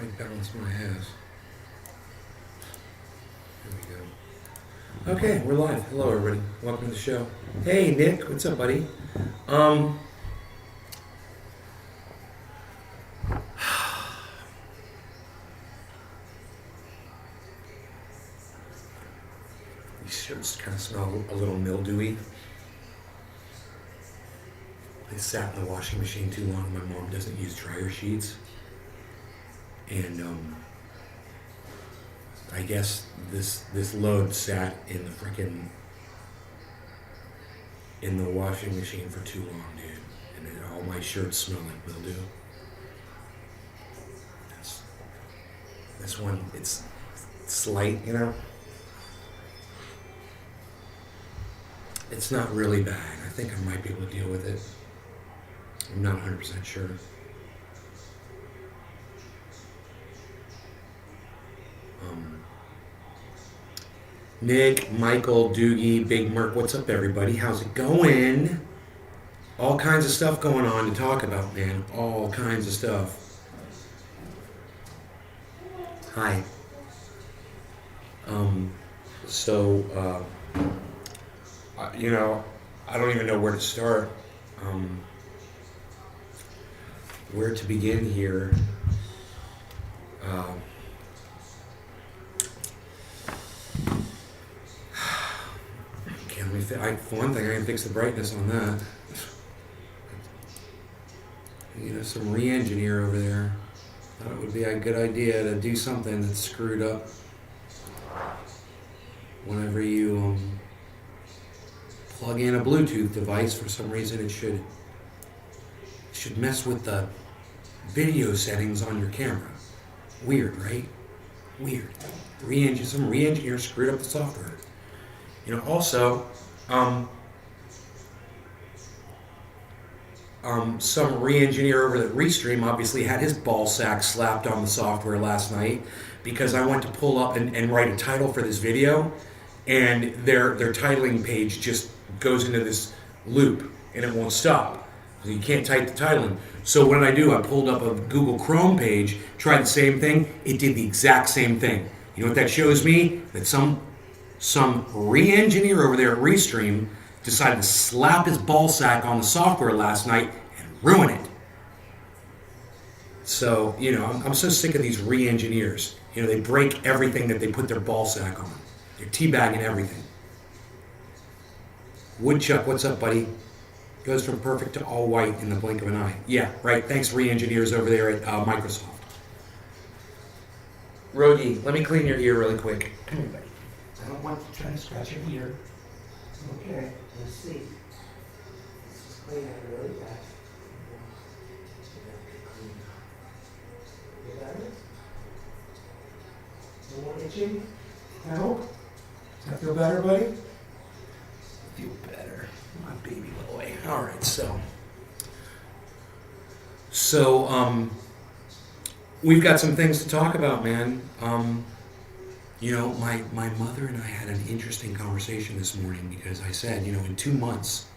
might balance my ass. There we go. Okay, we're live. Hello, everybody. Welcome to the show. Hey, Nick. What's up, buddy? These shirts kind of smell a little mildewy. They sat in the washing machine too long. My mom doesn't use dryer sheets. And I guess this load sat in the frickin' in the washing machine for too long, dude. And then all my shirts smell like mildew. This one, it's light, you know? It's not really bad. I think I might be able to deal with it. I'm not 100% sure. Nick, Michael, Doogie, Big Merc, what's up, everybody? How's it going? All kinds of stuff going on to talk about, man. All kinds of stuff. Hi. You know, I don't even know where to start. Where to begin here. For one thing, I can fix the brightness on that. You know, some re-engineer over there. Thought it would be a good idea to do something that's screwed up. Whenever you plug in a Bluetooth device, for some reason it should mess with the video settings on your camera. Weird, right? Weird. Some re-engineer screwed up the software. You know, also, some re-engineer over at Restream obviously had his ball sack slapped on the software last night because I went to pull up and write a title for this video, and their titling page just goes into this loop and it won't stop. So you can't type the title in. So what did I do? I pulled up a Google Chrome page, tried the same thing. It did the exact same thing. You know what that shows me? That some re-engineer over there at Restream decided to slap his ball sack on the software last night and ruin it. So, you know, I'm so sick of these re-engineers. You know, they break everything that they put their ball sack on. They're teabagging everything. Woodchuck, what's up, buddy? Goes from perfect to all white in the blink of an eye. Yeah, right. Thanks, re-engineers over there at Microsoft. Rogi, let me clean your ear really quick. Come here, buddy. I don't want to try to scratch your ear. Okay, let's see. Let's just clean it really fast. You got it? No more itching? No? Does that feel better, buddy? Feel better. My baby boy. Alright, so we've got some things to talk about, man. You know, my mother and I had an interesting conversation this morning because I said, you know, in 2 months,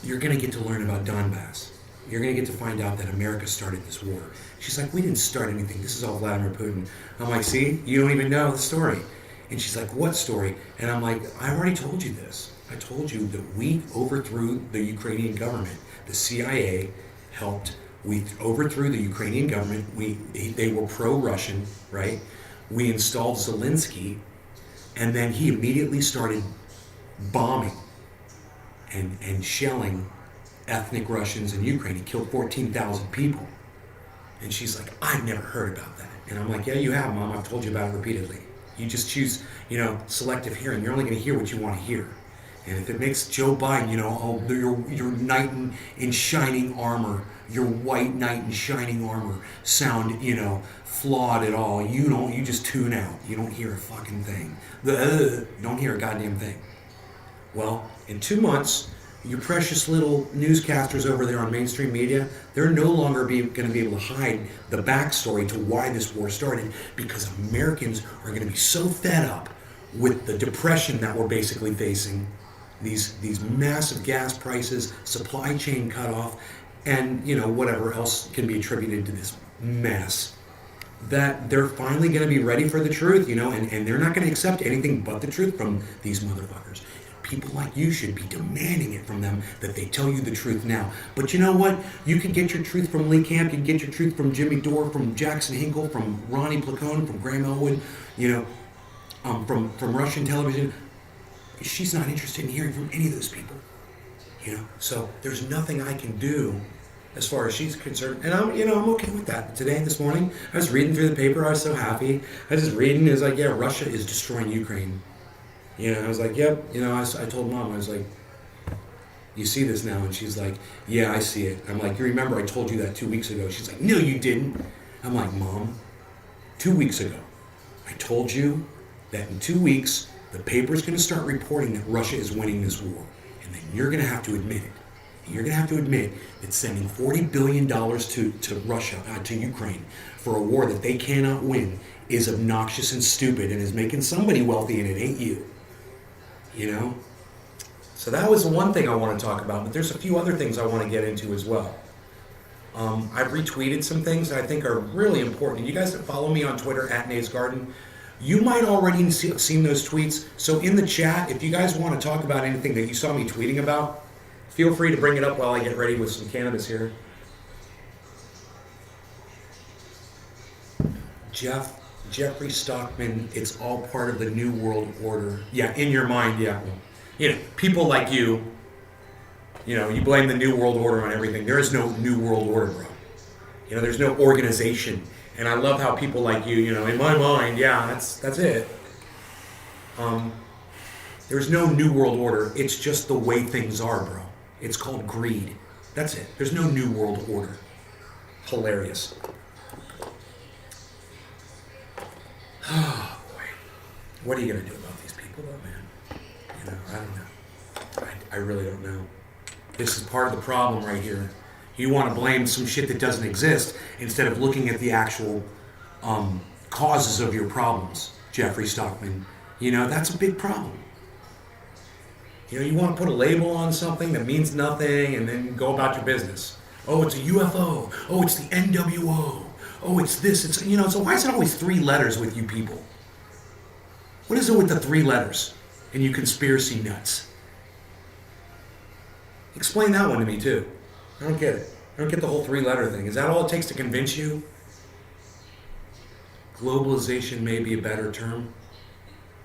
you're going to get to learn about Donbass. You're going to get to find out that America started this war. She's like, we didn't start anything. This is all Vladimir Putin. I'm like, see, you don't even know the story. And she's like, what story? And I'm like, I already told you this. I told you that we overthrew the Ukrainian government. The CIA helped. We overthrew the Ukrainian government. They were pro-Russian, right? We installed Zelensky, and then he immediately started bombing and shelling ethnic Russians in Ukraine. He killed 14,000 people. And she's like, I've never heard about that. And I'm like, yeah, you have, Mom. I've told you about it repeatedly. You just choose, you know, selective hearing. You're only going to hear what you want to hear. And if it makes Joe Biden, you know, oh, your knight in shining armor, your white knight in shining armor sound, you know, flawed at all, you just tune out. You don't hear a fucking thing. You don't hear a goddamn thing. Well, in 2 months, your precious little newscasters over there on mainstream media, they're no longer going to be able to hide the backstory to why this war started, because Americans are going to be so fed up with the depression that we're basically facing, these massive gas prices, supply chain cutoff, and, you know, whatever else can be attributed to this mess. that they're finally going to be ready for the truth, and they're not going to accept anything but the truth from these motherfuckers. People like you should be demanding it from them that they tell you the truth now. But you know what? You can get your truth from Lee Camp, you can get your truth from Jimmy Dore, from Jackson Hinkle, from Ronnie Placone, from Graham Elwood, from Russian television. She's not interested in hearing from any of those people. So there's nothing I can do as far as she's concerned, and I'm okay with that. Today, this morning, I was reading through the paper. I was so happy. I was just reading. It was like, yeah, Russia is destroying Ukraine. I was like, yep. I told Mom, I was like, you see this now? And she's like, yeah, I see it. I'm like, you remember I told you that 2 weeks ago? She's like, no, you didn't. I'm like, Mom, 2 weeks ago, I told you that in 2 weeks, the paper's going to start reporting that Russia is winning this war, and then you're going to have to admit it. You're going to have to admit that sending $40 billion to Russia, to Ukraine, for a war that they cannot win is obnoxious and stupid and is making somebody wealthy, and it ain't you. So that was one thing I want to talk about, but there's a few other things I want to get into as well. I've retweeted some things that I think are really important. You guys that follow me on Twitter, @NaysGarden, you might already seen those tweets. So in the chat, if you guys want to talk about anything that you saw me tweeting about, feel free to bring it up while I get ready with some cannabis here. Jeffrey Stockman, it's all part of the New World Order. Yeah, in your mind, yeah. People like you, you blame the New World Order on everything. There is no New World Order, bro. There's no organization. And I love how people like you, in my mind, yeah, that's it. There's no New World Order. It's just the way things are, bro. It's called greed. That's it. There's no New World Order. Hilarious. Oh, boy. What are you going to do about these people, though, man? I don't know. I really don't know. This is part of the problem right here. You want to blame some shit that doesn't exist instead of looking at the actual causes of your problems, Jeffrey Stockman. That's a big problem. You want to put a label on something that means nothing and then go about your business. Oh, it's a UFO. Oh, it's the NWO. Oh, it's this. It's so why is it always 3 letters with you people? What is it with the 3 letters and you conspiracy nuts? Explain that one to me too. I don't get it. I don't get the whole 3-letter thing. Is that all it takes to convince you? Globalization may be a better term.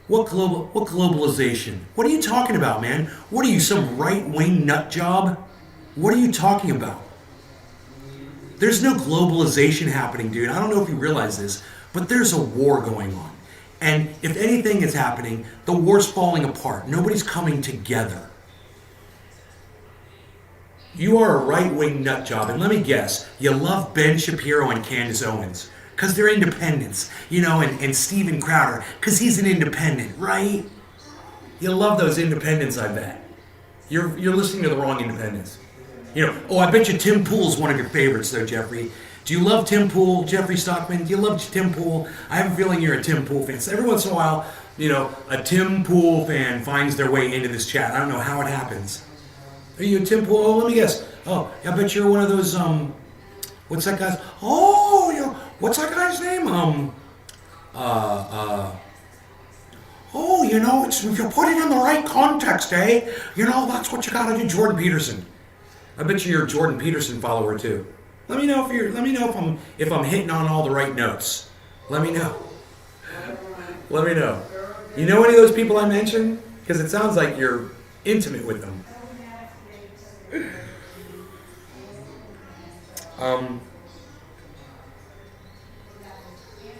What globalization? What are you talking about, man? What are you, some right-wing nut job? What are you talking about? There's no globalization happening, dude. I don't know if you realize this, but there's a war going on. And if anything is happening, the war's falling apart. Nobody's coming together. You are a right-wing nut job, and let me guess, you love Ben Shapiro and Candace Owens because they're independents, and Steven Crowder because he's an independent, right? You love those independents, I bet. You're listening to the wrong independents. I bet you Tim Pool's one of your favorites, though, Jeffrey. Do you love Tim Pool, Jeffrey Stockman? Do you love Tim Pool? I have a feeling you're a Tim Pool fan. So every once in a while, a Tim Pool fan finds their way into this chat. I don't know how it happens. Are you a Tim Pool? Oh, let me guess. Oh, I bet you're one of those, what's that guy's? Oh, what's that guy's name? It's, if you put it in the right context, eh? That's what you gotta do, Jordan Peterson. I bet you're a Jordan Peterson follower too. Let me know if I'm hitting on all the right notes. Let me know. Let me know. You know any of those people I mentioned? Because it sounds like you're intimate with them.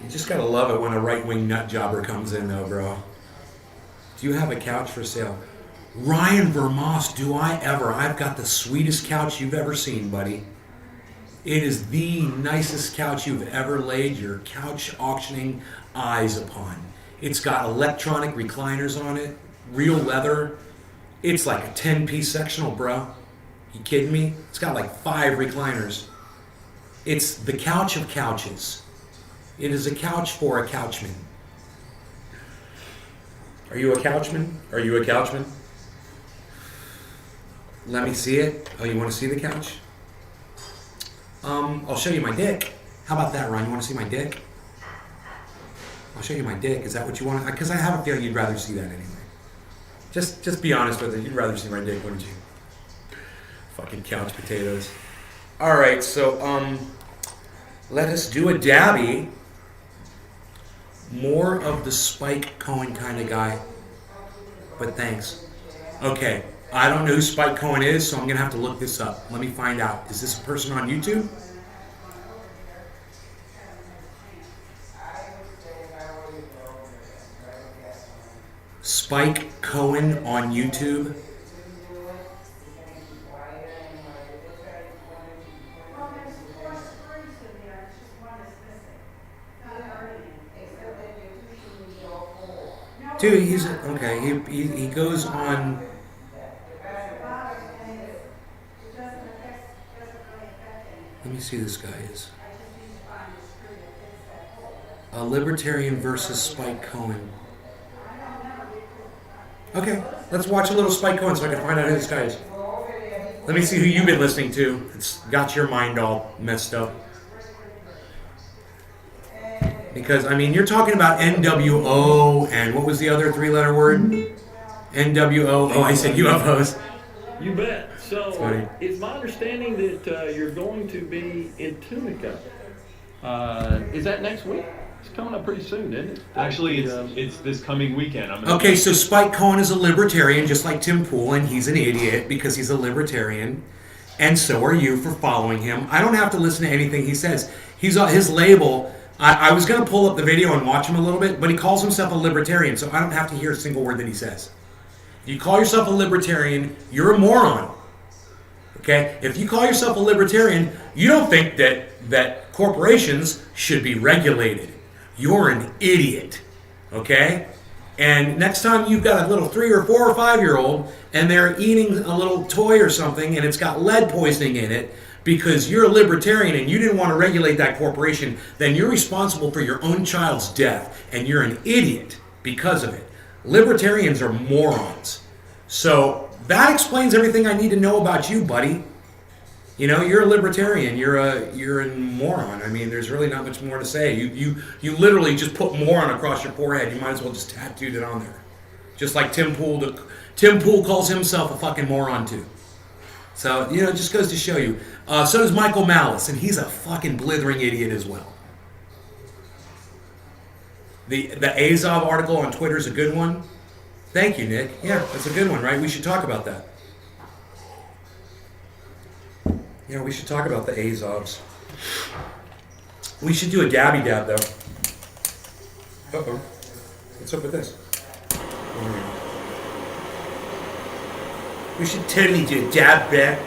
You just gotta love it when a right-wing nut jobber comes in, though, bro. Do you have a couch for sale? Ryan Vermoss, do I ever? I've got the sweetest couch you've ever seen, buddy. It is the nicest couch you've ever laid your couch auctioning eyes upon. It's got electronic recliners on it, real leather. It's like a 10-piece sectional, bro. You kidding me? It's got like 5 recliners. It's the couch of couches. It is a couch for a couchman. Are you a couchman? Are you a couchman? Let me see it. Oh, you want to see the couch? I'll show you my dick. How about that, Ron? You want to see my dick? I'll show you my dick. Is that what you want? Because I have a feeling you'd rather see that anyway. Just be honest with it. You'd rather see my dick, wouldn't you? Fucking couch potatoes. All right, so let us do a dabby. More of the Spike Cohen kind of guy. But thanks. Okay, I don't know who Spike Cohen is, so I'm gonna have to look this up. Let me find out. Is this a person on YouTube? Spike Cohen on YouTube. Dude, he's okay. He goes on. Let me see who this guy is. A libertarian versus Spike Cohen. Okay, let's watch a little Spike Cohen so I can find out who this guy is. Let me see who you've been listening to. It's got your mind all messed up. Because, I mean, you're talking about NWO and what was the other three-letter word? NWO. Oh, I said UFOs. You bet. So, it's my understanding that you're going to be in Tunica. Is that next week? It's coming up pretty soon, isn't it? Actually, it's this coming weekend. Okay, so Spike Cohen is a libertarian, just like Tim Pool, and he's an idiot because he's a libertarian. And so are you for following him. I don't have to listen to anything he says. His label... I was going to pull up the video and watch him a little bit, but he calls himself a libertarian, so I don't have to hear a single word that he says. If you call yourself a libertarian, you're a moron. Okay? If you call yourself a libertarian, you don't think that corporations should be regulated. You're an idiot. Okay? And next time you've got a little 3 or 4 or 5-year-old and they're eating a little toy or something and it's got lead poisoning in it, because you're a libertarian and you didn't want to regulate that corporation, then you're responsible for your own child's death, and you're an idiot because of it. Libertarians are morons. So that explains everything I need to know about you, buddy. You know, you're a libertarian. You're a moron. I mean, there's really not much more to say. You literally just put moron across your forehead. You might as well just tattooed it on there. Just like Tim Pool. Tim Pool calls himself a fucking moron too. So, you know, it just goes to show you. So does Michael Malice, and he's a fucking blithering idiot as well. The Azov article on Twitter is a good one. Thank you, Nick. Yeah, that's a good one, right? We should talk about that. Yeah, we should talk about the Azovs. We should do a dabby dab, though. Uh-oh. What's up with this? We should totally do a dab back.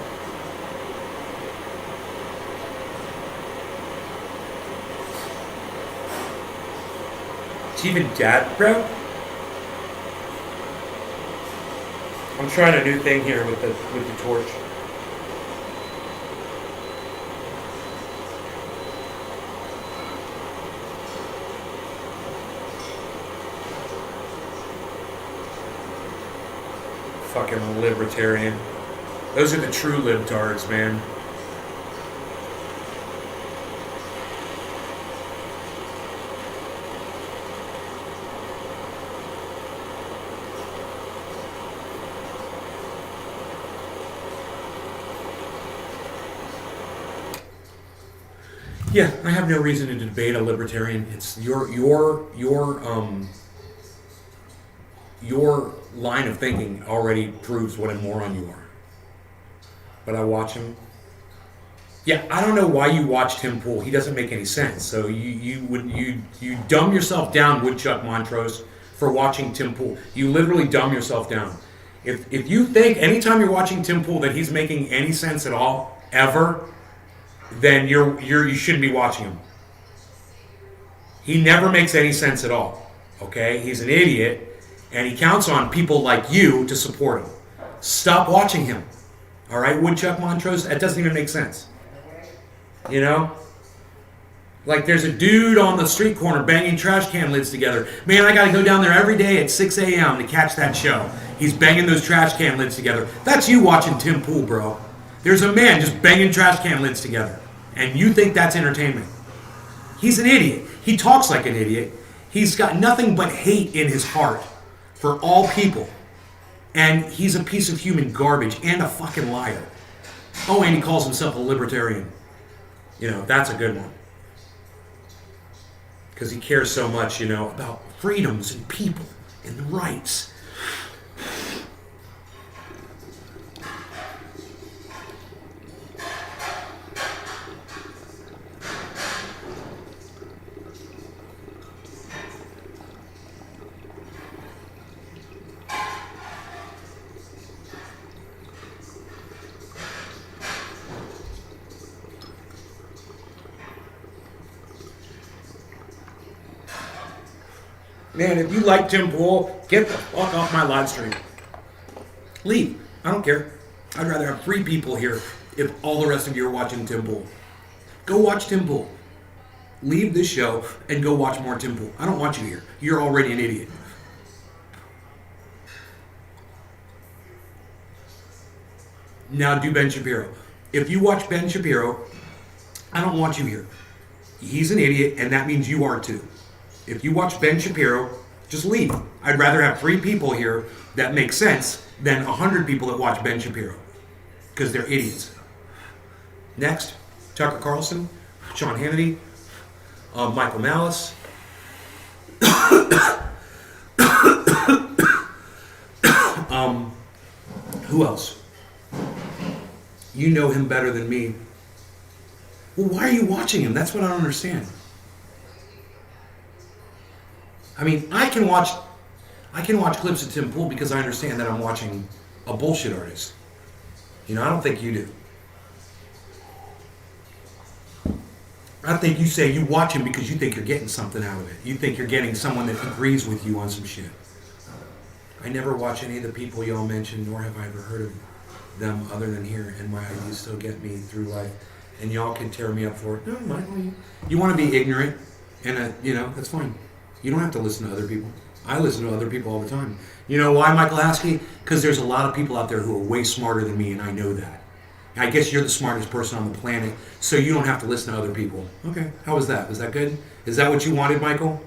It's even dab, bro? I'm trying a new thing here with the torch. Fucking libertarian. Those are the true libtards, man. Yeah, I have no reason to debate a libertarian. It's your line of thinking already proves what a moron you are. But I watch him. Yeah, I don't know why you watch Tim Pool. He doesn't make any sense. So you dumb yourself down, Woodchuck Montrose, for watching Tim Pool. You literally dumb yourself down. If you think anytime you're watching Tim Pool that he's making any sense at all, ever, then you shouldn't be watching him. He never makes any sense at all. Okay? He's an idiot, and he counts on people like you to support him. Stop watching him. All right, Woodchuck Montrose? That doesn't even make sense. You know? Like there's a dude on the street corner banging trash can lids together. Man, I gotta go down there every day at 6 a.m. to catch that show. He's banging those trash can lids together. That's you watching Tim Pool, bro. There's a man just banging trash can lids together. And you think that's entertainment. He's an idiot. He talks like an idiot. He's got nothing but hate in his heart for all people. And he's a piece of human garbage and a fucking liar. Oh, and he calls himself a libertarian. You know, that's a good one. Because he cares so much, you know, about freedoms and people and the rights. Man, if you like Tim Pool, get the fuck off my live stream. Leave. I don't care. I'd rather have 3 people here if all the rest of you are watching Tim Pool. Go watch Tim Pool. Leave this show and go watch more Tim Pool. I don't want you here. You're already an idiot. Now do Ben Shapiro. If you watch Ben Shapiro, I don't want you here. He's an idiot, and that means you are too. If you watch Ben Shapiro, just leave. I'd rather have 3 people here that make sense than 100 people that watch Ben Shapiro. Because they're idiots. Next, Tucker Carlson, Sean Hannity, Michael Malice. Who else? You know him better than me. Well, why are you watching him? That's what I don't understand. I mean, I can watch clips of Tim Pool because I understand that I'm watching a bullshit artist. You know, I don't think you do. I think you say you watch him because you think you're getting something out of it. You think you're getting someone that agrees with you on some shit. I never watch any of the people y'all mentioned, nor have I ever heard of them other than here, and my ideas still get me through life. And y'all can tear me up for it. No, Michael, you want to be ignorant, and you know, that's fine. You don't have to listen to other people. I listen to other people all the time. You know why, Michael Haskey? Because there's a lot of people out there who are way smarter than me, and I know that. I guess you're the smartest person on the planet, so you don't have to listen to other people. Okay, how was that? Was that good? Is that what you wanted, Michael?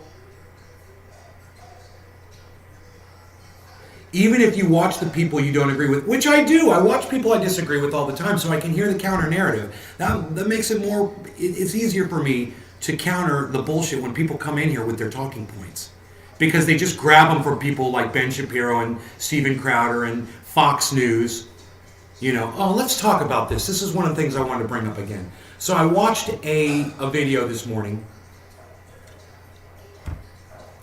Even if you watch the people you don't agree with, which I do. I watch people I disagree with all the time, so I can hear the counter narrative. That makes it more, it's easier for me to counter the bullshit when people come in here with their talking points. Because they just grab them from people like Ben Shapiro and Steven Crowder and Fox News. You know, oh, let's talk about this. This is one of the things I wanted to bring up again. So I watched a video this morning.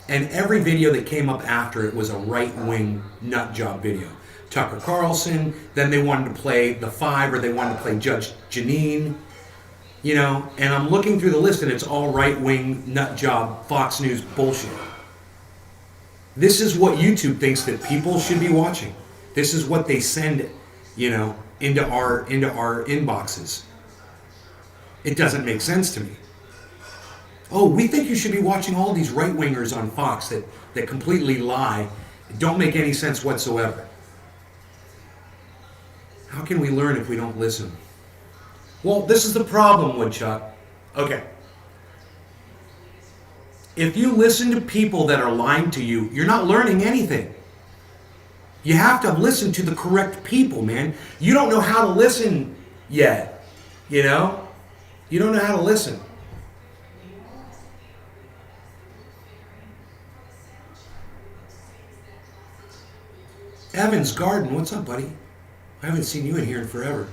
And every video that came up after it was a right-wing nut job video. Tucker Carlson, then they wanted to play The Five, or they wanted to play Judge Janine. You know, and I'm looking through the list and it's all right-wing nut job Fox News bullshit. This is what YouTube thinks that people should be watching. This is what they send, you know, into our inboxes. It doesn't make sense to me. Oh, we think you should be watching all these right-wingers on Fox that completely lie, don't make any sense whatsoever. How can we learn if we don't listen? Well, this is the problem, Woodchuck. Okay. If you listen to people that are lying to you, you're not learning anything. You have to listen to the correct people, man. You don't know how to listen yet, you know? You don't know how to listen. Evans Garden, what's up, buddy? I haven't seen you in here in forever.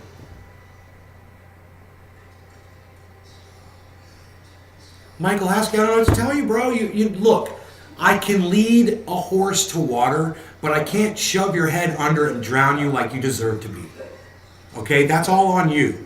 Michael Haskell, I don't know what to tell you, bro. You look, I can lead a horse to water, but I can't shove your head under it and drown you like you deserve to be. Okay, that's all on you.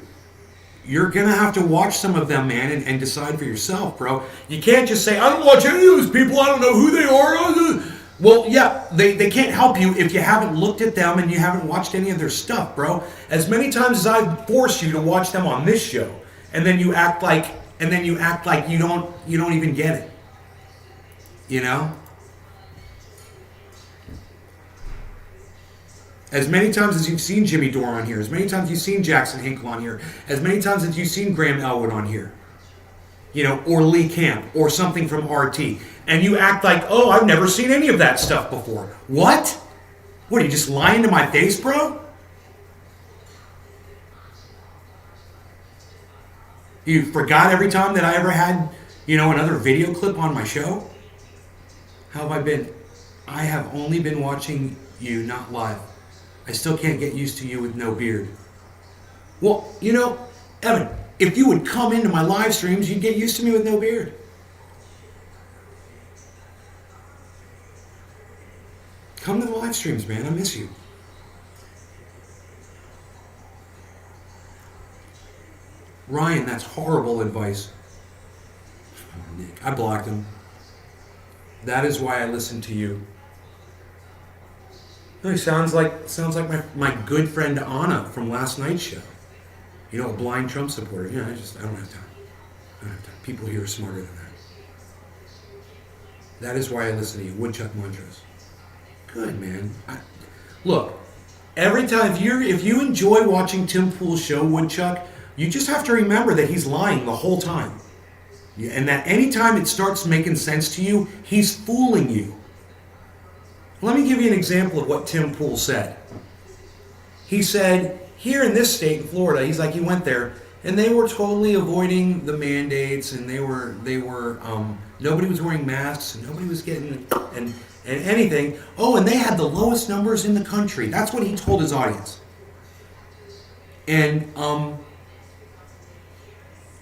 You're gonna have to watch some of them, man, and decide for yourself, bro. You can't just say, I don't watch any of those people, I don't know who they are. Well, yeah, they can't help you if you haven't looked at them and you haven't watched any of their stuff, bro. As many times as I've forced you to watch them on this show, and then you act like you don't even get it. You know? As many times as you've seen Jimmy Dore on here, as many times you've seen Jackson Hinkle on here, as many times as you've seen Graham Elwood on here. or Lee Camp, or something from RT, and you act like, oh, I've never seen any of that stuff before. What? What, are you just lying to my face, bro? You forgot every time that I ever had, another video clip on my show? How have I been? I have only been watching you, not live. I still can't get used to you with no beard. Well, Evan, if you would come into my live streams, you'd get used to me with no beard. Come to the live streams, man. I miss you. Ryan, that's horrible advice. Nick, I blocked him. That is why I listen to you. No, he sounds like my good friend Anna from last night's show. A blind Trump supporter. I don't have time. People here are smarter than that. That is why I listen to you. Woodchuck Montrose. Good, man. Look, every time, if you enjoy watching Tim Pool's show, Woodchuck, you just have to remember that he's lying the whole time. And that anytime it starts making sense to you, he's fooling you. Let me give you an example of what Tim Pool said. He said, here in this state, in Florida, he went there, and they were totally avoiding the mandates, and they were nobody was wearing masks, and nobody was getting and anything. Oh, and they had the lowest numbers in the country. That's what he told his audience. And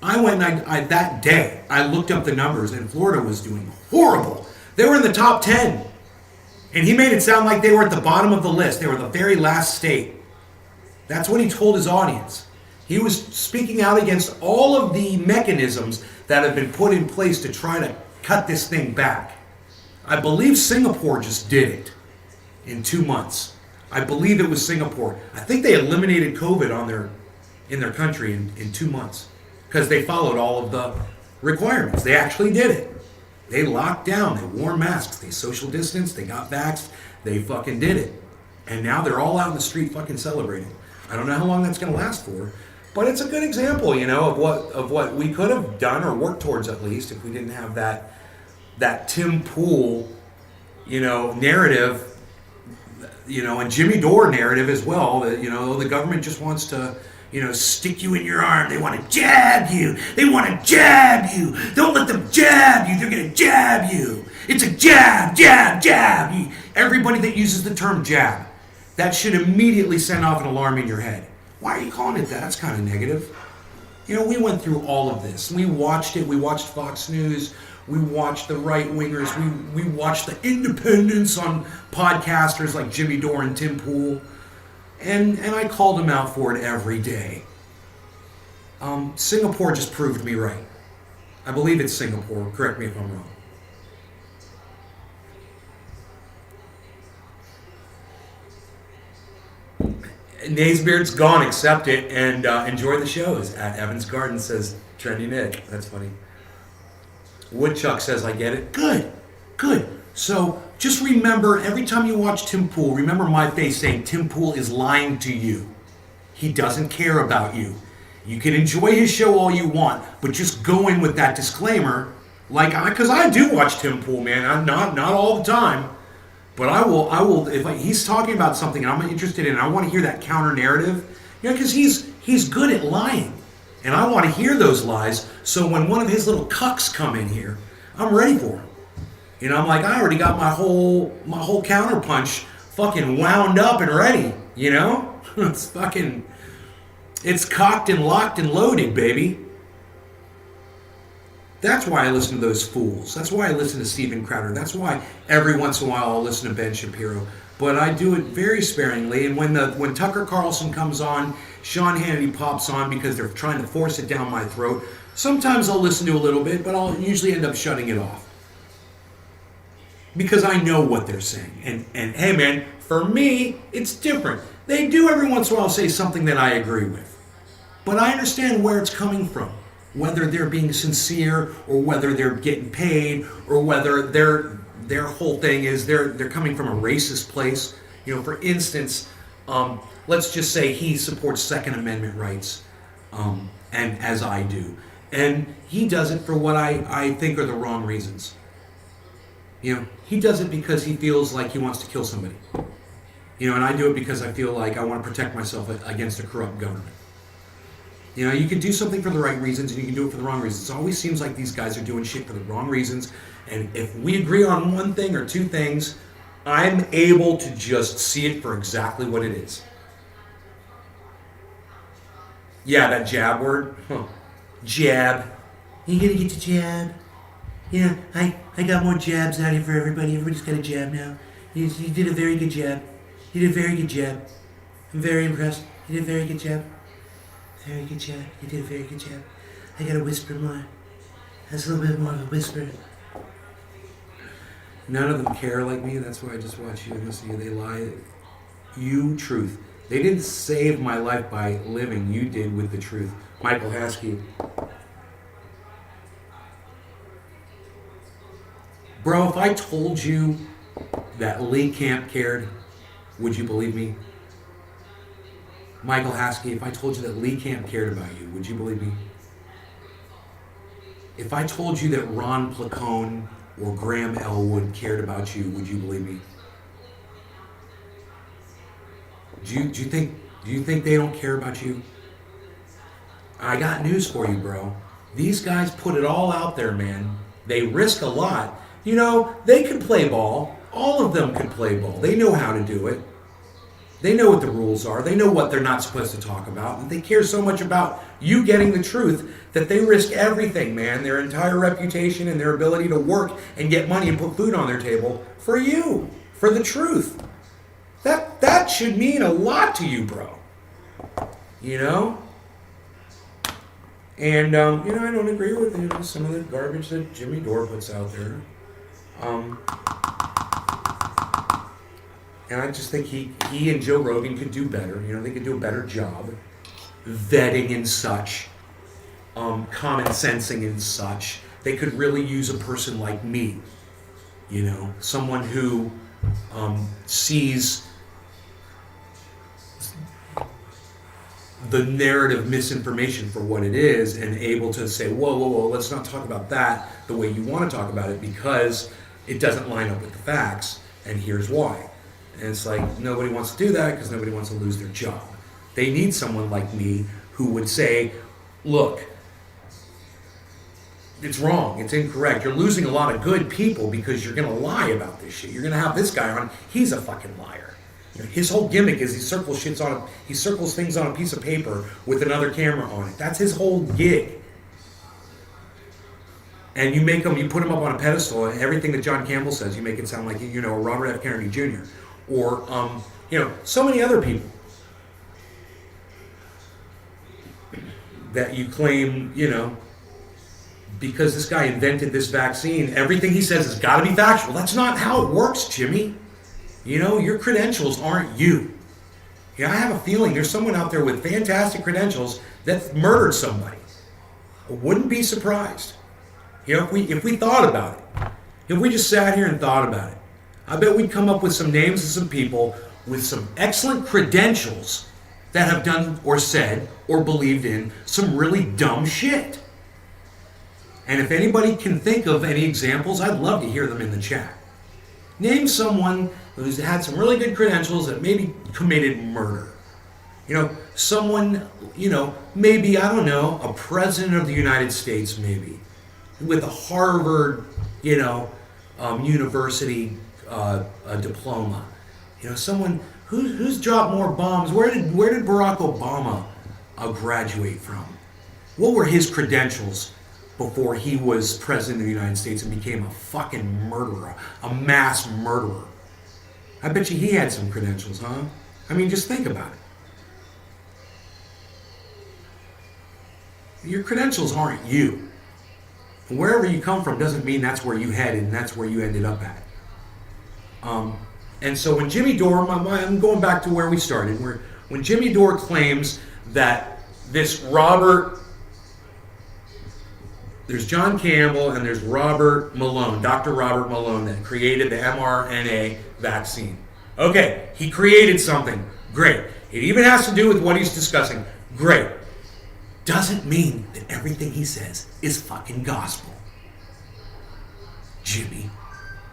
I went and that day, I looked up the numbers, and Florida was doing horrible. They were in the top 10. And he made it sound like they were at the bottom of the list. They were the very last state. That's what he told his audience. He was speaking out against all of the mechanisms that have been put in place to try to cut this thing back. I believe Singapore just did it in 2 months. I believe it was Singapore. I think they eliminated COVID in their country in 2 months because they followed all of the requirements. They actually did it. They locked down, they wore masks, they social distanced, they got vaxxed, they fucking did it. And now they're all out in the street fucking celebrating. I don't know how long that's going to last for, but it's a good example, of what we could have done or worked towards at least if we didn't have that Tim Pool, narrative, and Jimmy Dore narrative as well, that, the government just wants to, stick you in your arm. They want to jab you. They want to jab you. Don't let them jab you. They're going to jab you. It's a jab, jab, jab. Everybody that uses the term jab, that should immediately send off an alarm in your head. Why are you calling it that? That's kind of negative. We went through all of this. We watched it. We watched Fox News. We watched the right-wingers. We watched the independents on podcasters like Jimmy Dore and Tim Pool. And I called him out for it every day. Singapore just proved me right. I believe it's Singapore. Correct me if I'm wrong. Naysbeard's gone. Accept it and enjoy the shows. At Evans Garden, says Trendy Nick. That's funny. Woodchuck says, I get it. Good. So just remember, every time you watch Tim Pool, remember my face saying Tim Pool is lying to you. He doesn't care about you. You can enjoy his show all you want, but just go in with that disclaimer, because I do watch Tim Pool, man. I'm not all the time, but I will. If he's talking about something and I'm interested in, I want to hear that counter narrative, because he's good at lying, and I want to hear those lies. So when one of his little cucks come in here, I'm ready for him. I'm like, I already got my whole counterpunch fucking wound up and ready. It's cocked and locked and loaded, baby. That's why I listen to those fools. That's why I listen to Steven Crowder. That's why every once in a while I'll listen to Ben Shapiro. But I do it very sparingly. And when Tucker Carlson comes on, Sean Hannity pops on because they're trying to force it down my throat. Sometimes I'll listen to a little bit, but I'll usually end up shutting it off. Because I know what they're saying. And hey man, for me, it's different. They do every once in a while say something that I agree with. But I understand where it's coming from. Whether they're being sincere or whether they're getting paid or whether their whole thing is they're coming from a racist place. For instance, let's just say he supports Second Amendment rights, and as I do. And he does it for what I think are the wrong reasons. He does it because he feels like he wants to kill somebody. And I do it because I feel like I want to protect myself against a corrupt government. You can do something for the right reasons and you can do it for the wrong reasons. It always seems like these guys are doing shit for the wrong reasons. And if we agree on one thing or two things, I'm able to just see it for exactly what it is. Yeah, that jab word. Jab. You gonna get the jab? I got more jabs out here for everybody. Everybody's got a jab now. You did a very good jab. You did a very good jab. I'm very impressed. You did a very good jab. Very good job. You did a very good job. I gotta whisper more. That's a little bit more of a whisper. None of them care like me. That's why I just watch you and listen to you. They lie. You, truth. They didn't save my life by living. You did with the truth. Michael Haskey. Bro, if I told you that Lee Camp cared, would you believe me? Michael Haskey, if I told you that Lee Camp cared about you, would you believe me? If I told you that Ron Placone or Graham Elwood cared about you, would you believe me? Do you think they don't care about you? I got news for you, bro. These guys put it all out there, man. They risk a lot. They can play ball. All of them can play ball. They know how to do it. They know what the rules are. They know what they're not supposed to talk about. And they care so much about you getting the truth that they risk everything, man. Their entire reputation and their ability to work and get money and put food on their table for you, for the truth. That should mean a lot to you, bro. And, I don't agree with some of the garbage that Jimmy Dore puts out there. And I just think he and Joe Rogan could do better. They could do a better job vetting and such, common sensing and such. They could really use a person like me, someone who sees the narrative misinformation for what it is and able to say, whoa, let's not talk about that the way you want to talk about it because it doesn't line up with the facts, and here's why. And it's like, nobody wants to do that because nobody wants to lose their job. They need someone like me who would say, look, it's wrong, it's incorrect. You're losing a lot of good people because you're going to lie about this shit. You're going to have this guy on, he's a fucking liar. His whole gimmick is he circles things on a piece of paper with another camera on it. That's his whole gig. And you put him up on a pedestal, and everything that John Campbell says, you make it sound like, Robert F. Kennedy Jr. Or, so many other people that you claim, because this guy invented this vaccine, everything he says has got to be factual. That's not how it works, Jimmy. Your credentials aren't you. I have a feeling there's someone out there with fantastic credentials that murdered somebody. I wouldn't be surprised. If we thought about it, if we just sat here and thought about it, I bet we'd come up with some names of some people with some excellent credentials that have done or said or believed in some really dumb shit. And if anybody can think of any examples, I'd love to hear them in the chat. Name someone who's had some really good credentials that maybe committed murder. Someone, maybe, I don't know, a president of the United States maybe, with a Harvard, university a diploma. Someone who's dropped more bombs. Where did Barack Obama graduate from? What were his credentials before he was president of the United States and became a fucking murderer, a mass murderer? I bet you he had some credentials, huh? I mean, just think about it. Your credentials aren't you. And wherever you come from doesn't mean that's where you headed and that's where you ended up at. And so when Jimmy Dore, I'm going back to where we started, when Jimmy Dore claims that this there's John Campbell and there's Robert Malone, Dr. Robert Malone, that created the mRNA vaccine. Okay, he created something. Great. It even has to do with what he's discussing. Great. doesn't mean that everything he says is fucking gospel. Jimmy.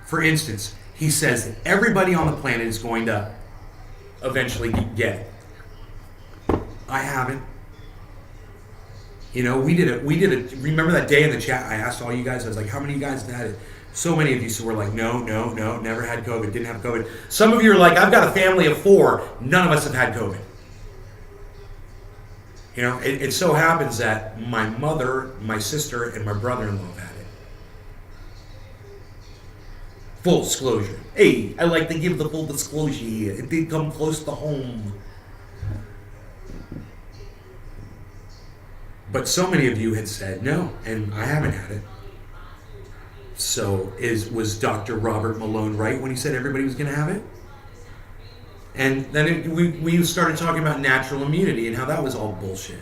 For instance, he says that everybody on the planet is going to eventually get it. I haven't. You know, we did it. Remember that day in the chat, I asked all you guys, I was like, how many of you guys have had it? So many of you were like, no, never had COVID, didn't have COVID. Some of you are like, I've got a family of 4, none of us have had COVID. You know, it so happens that my mother, my sister, and my brother-in-law have had it. Full disclosure. Hey, I like to give the full disclosure here. It did come close to home. But so many of you had said no, and I haven't had it. So was Dr. Robert Malone right when he said everybody was going to have it? And then we started talking about natural immunity and how that was all bullshit,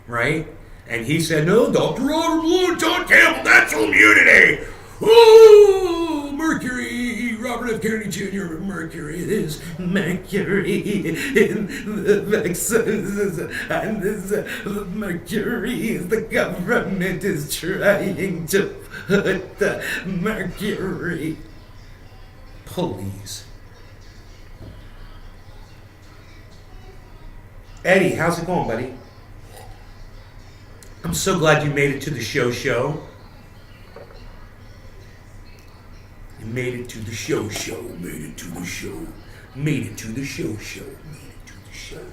right? And he said, no, Dr. Robert Malone, John Campbell, natural immunity. Ooh, Mercury, Robert F. Kennedy Jr., Mercury, it is Mercury in the vaccines, and this Mercury is the government is trying to put the Mercury. Please. Eddie, how's it going, buddy? I'm so glad you made it to the show. You made it to the show. Made it to the show. Made it to the show. Made it to the show.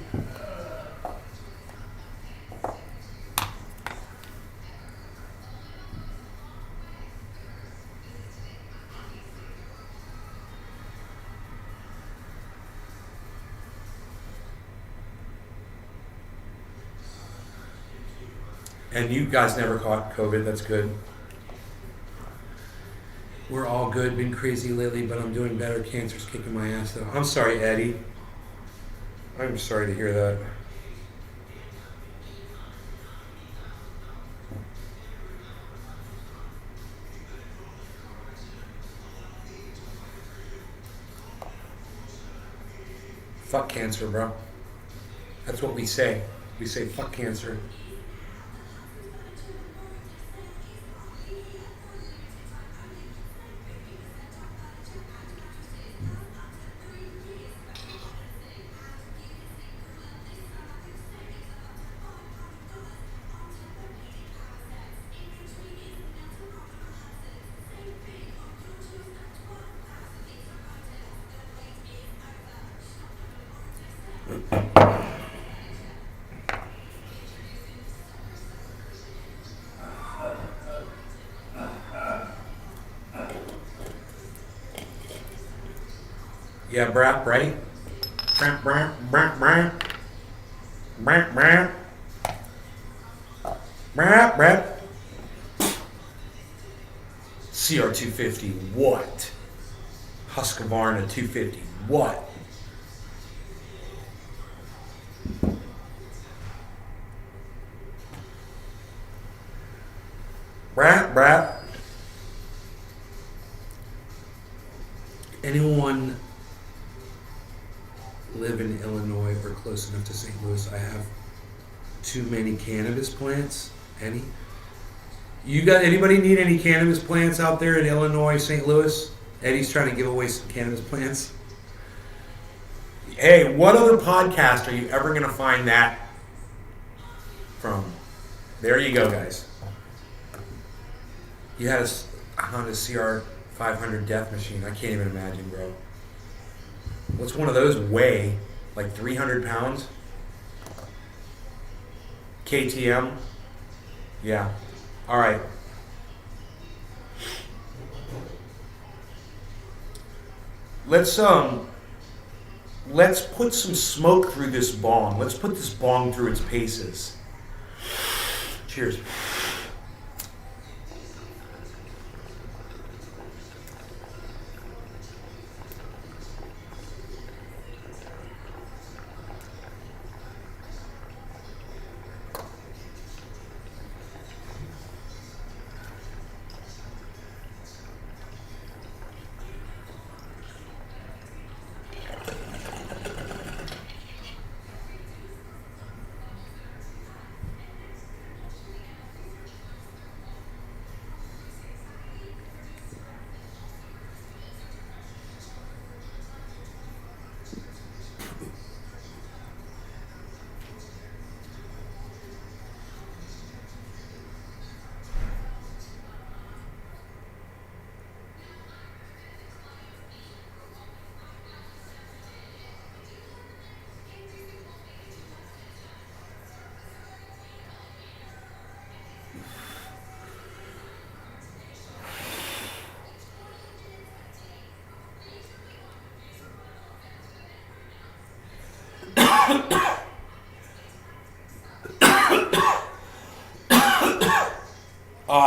And you guys never caught COVID, that's good. We're all good, been crazy lately, but I'm doing better. Cancer's kicking my ass though. I'm sorry, Eddie. I'm sorry to hear that. Fuck cancer, bro. That's what we say. We say fuck cancer. Yeah, brap, right? Brap, brap, brap, brap. Brap, brap. Brap, brap. CR250, what? Husqvarna 250, what? Brap, brap. Anyone live in Illinois or close enough to St. Louis? I have too many cannabis plants. Any? You got anybody need any cannabis plants out there in Illinois, St. Louis? Eddie's trying to give away some cannabis plants. Hey, what other podcast are you ever going to find that from? There you go, guys. You had a Honda CR500 Death Machine. I can't even imagine, bro. What's one of those weigh? Like 300 pounds? KTM? Yeah. All right. Let's put some smoke through this bong. Let's put this bong through its paces. Cheers.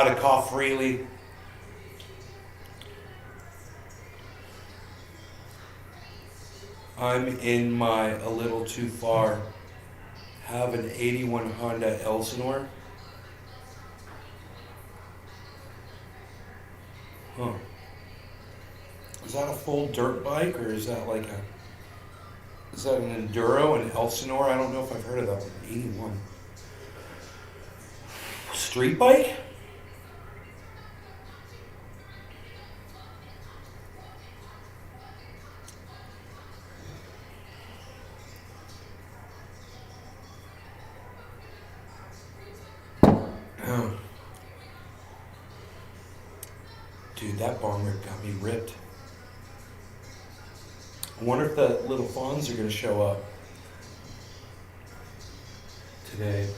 To cough freely. I'm in my a little too far. Have an 81 Honda Elsinore. Huh. Is that a full dirt bike or is that like a... Is that an Enduro, an Elsinore? I don't know if I've heard of that one. 81. Street bike? Oh. Dude, that bong rip got me ripped. I wonder if the little fawns are going to show up today.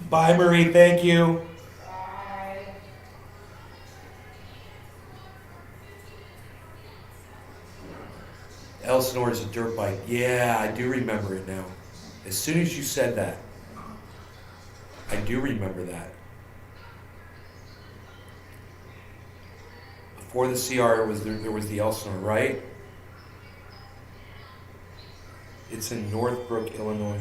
Bye, Marie. Thank you. Elsinore is a dirt bike. Yeah, I do remember it now. As soon as you said that, I do remember that. Before the CR, there was the Elsinore, right? It's in Northbrook, Illinois.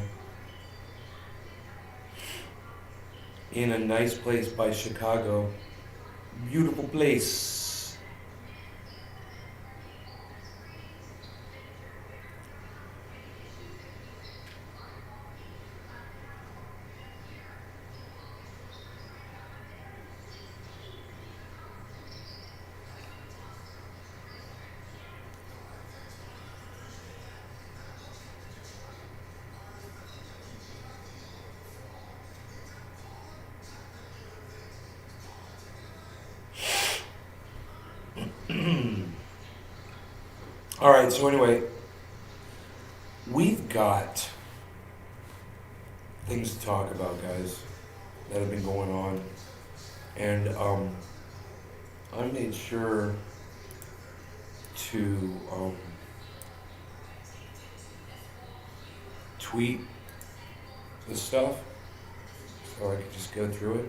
In a nice place by Chicago. Beautiful place. All right, so anyway, we've got things to talk about, guys, that have been going on. And I made sure to tweet the stuff so I could just go through it.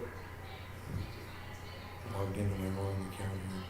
Logged into my wrong account here.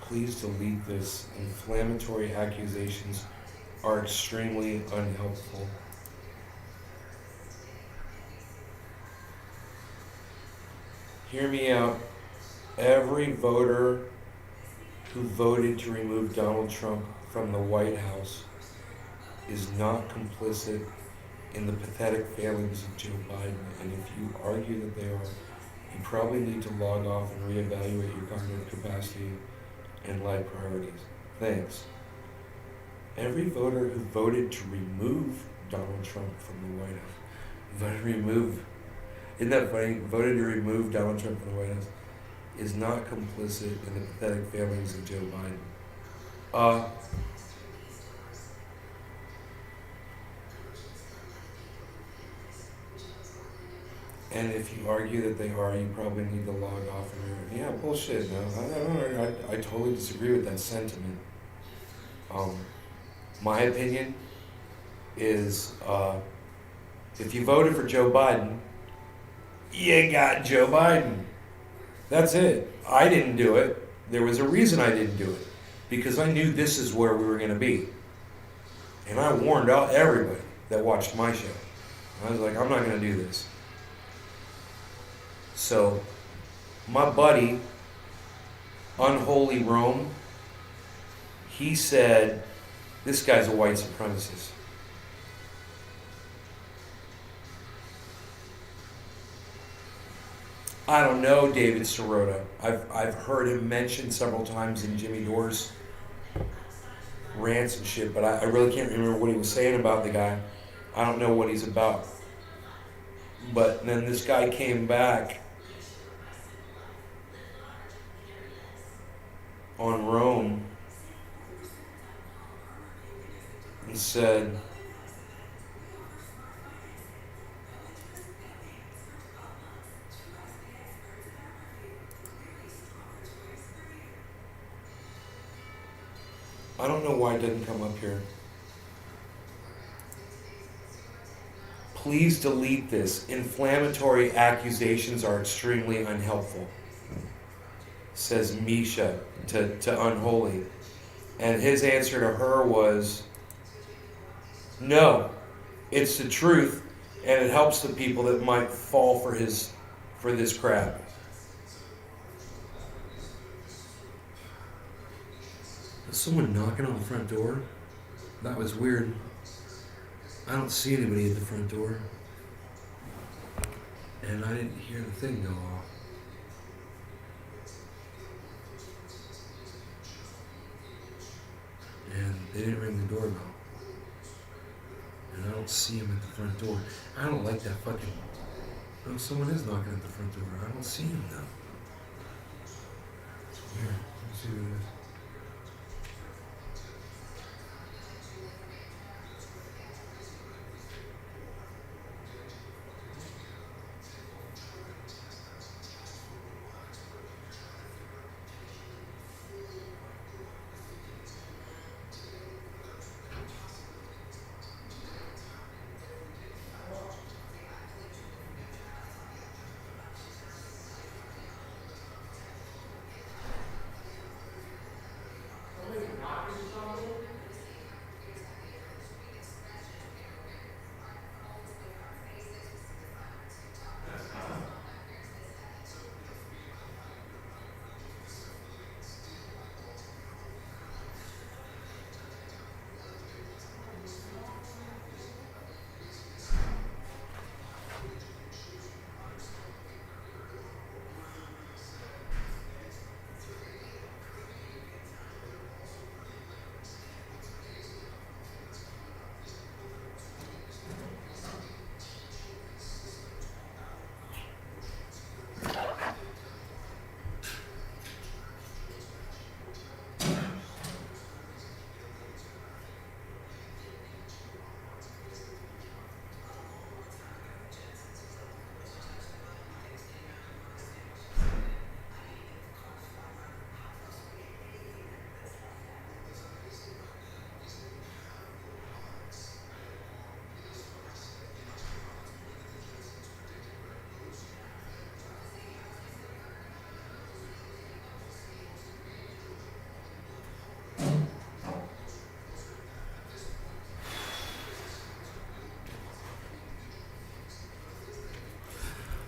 Please delete this. Inflammatory accusations are extremely unhelpful. Hear me out. Every voter who voted to remove Donald Trump from the White House is not complicit in the pathetic failings of Joe Biden. And if you argue that they are, you probably need to log off and reevaluate your cognitive capacity and life priorities. Thanks. Every voter who voted to remove Donald Trump from the White House, voted to remove, isn't that funny? Voted to remove Donald Trump from the White House is not complicit in the pathetic failings of Joe Biden. And if you argue that they are, you probably need to log off and yeah, bullshit. No, I totally disagree with that sentiment. My opinion is if you voted for Joe Biden, you got Joe Biden. That's it. I didn't do it. There was a reason I didn't do it. Because I knew this is where we were going to be. And I warned out everybody that watched my show. I was like, I'm not going to do this. So, my buddy, Unholy Rome, he said, this guy's a white supremacist. I don't know David Sirota. I've heard him mentioned several times in Jimmy Dore's rants and shit, but I really can't remember what he was saying about the guy. I don't know what he's about. But then this guy came back on Rome and said, I don't know why it didn't come up here. Please delete this. Inflammatory accusations are extremely unhelpful, says Misha to Unholy. And his answer to her was, no, it's the truth, and it helps the people that might fall for this crap. Is someone knocking on the front door? That was weird. I don't see anybody at the front door. And I didn't hear the thing go off. And they didn't ring the doorbell. And I don't see him at the front door. I don't like that fucking... No, someone is knocking at the front door. I don't see him though. It's weird. Let's see who it is.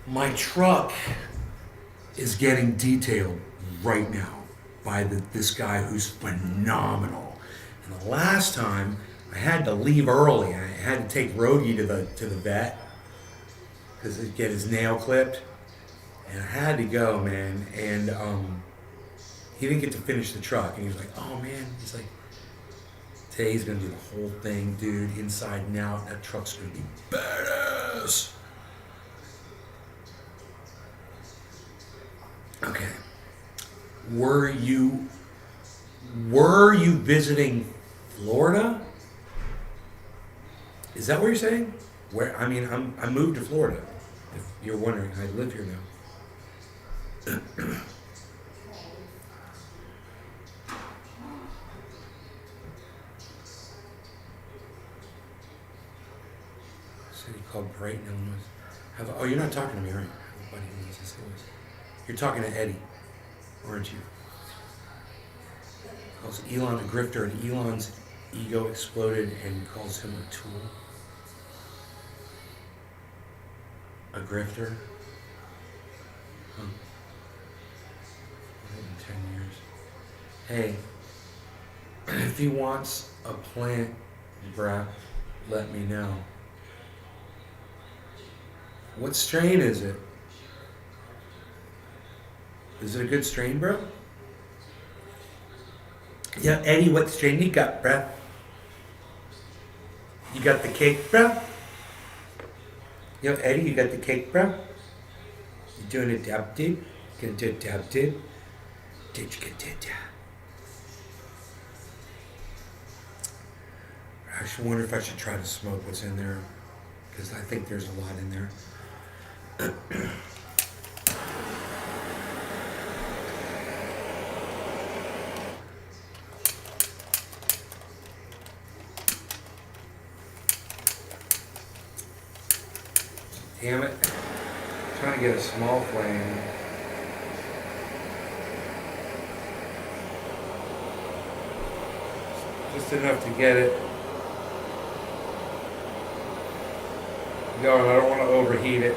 My truck is getting detailed right now by this guy who's phenomenal. And the last time I had to leave early. I had to take Rogie to the vet because to get his nail clipped, and I had to go, man. And he didn't get to finish the truck, and he was like, "Oh man," he's like, "Today he's gonna do the whole thing, dude, inside and out. That truck's gonna be badass." Okay. Were you visiting Florida? Is that what you're saying? I moved to Florida. If you're wondering, I live here now. City called Brighton, Illinois. You're not talking to me, right? I have a buddy who lives in St. Louis. You're talking to Eddie, aren't you? Calls Elon a grifter, and Elon's ego exploded and calls him a tool. A grifter? Hmm. 10 years. Hey, if he wants a plant, bruh, let me know. What strain is it? Is it a good strain, bro? Yeah, Eddie, what strain you got, bruh? You got the cake, bruh? Yo, Eddie, you got the cake, bruh? You doing a dab dip? Gonna do a dab dip? Did you get that? I should wonder if I should try to smoke what's in there, because I think there's a lot in there. Damn it. I'm trying to get a small flame. Just enough to get it. No, I don't want to overheat it.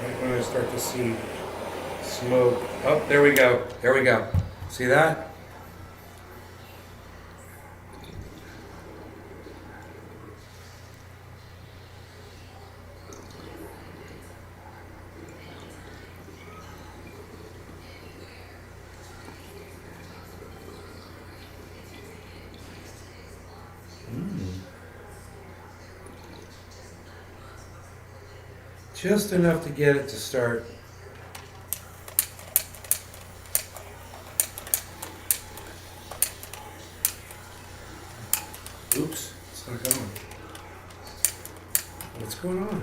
Right when I start to see smoke. Oh, there we go. There we go. See that? Just enough to get it to start. Oops, it's not going. What's going on?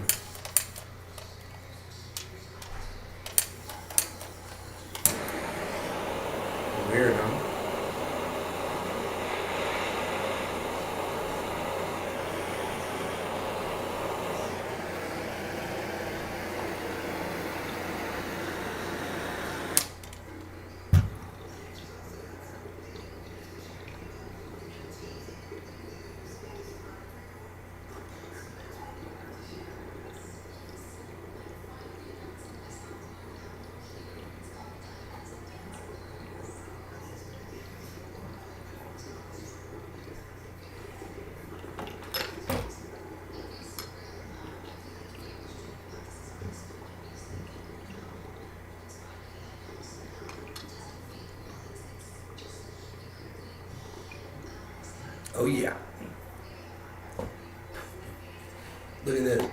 Weird, huh? Oh yeah. Look at this.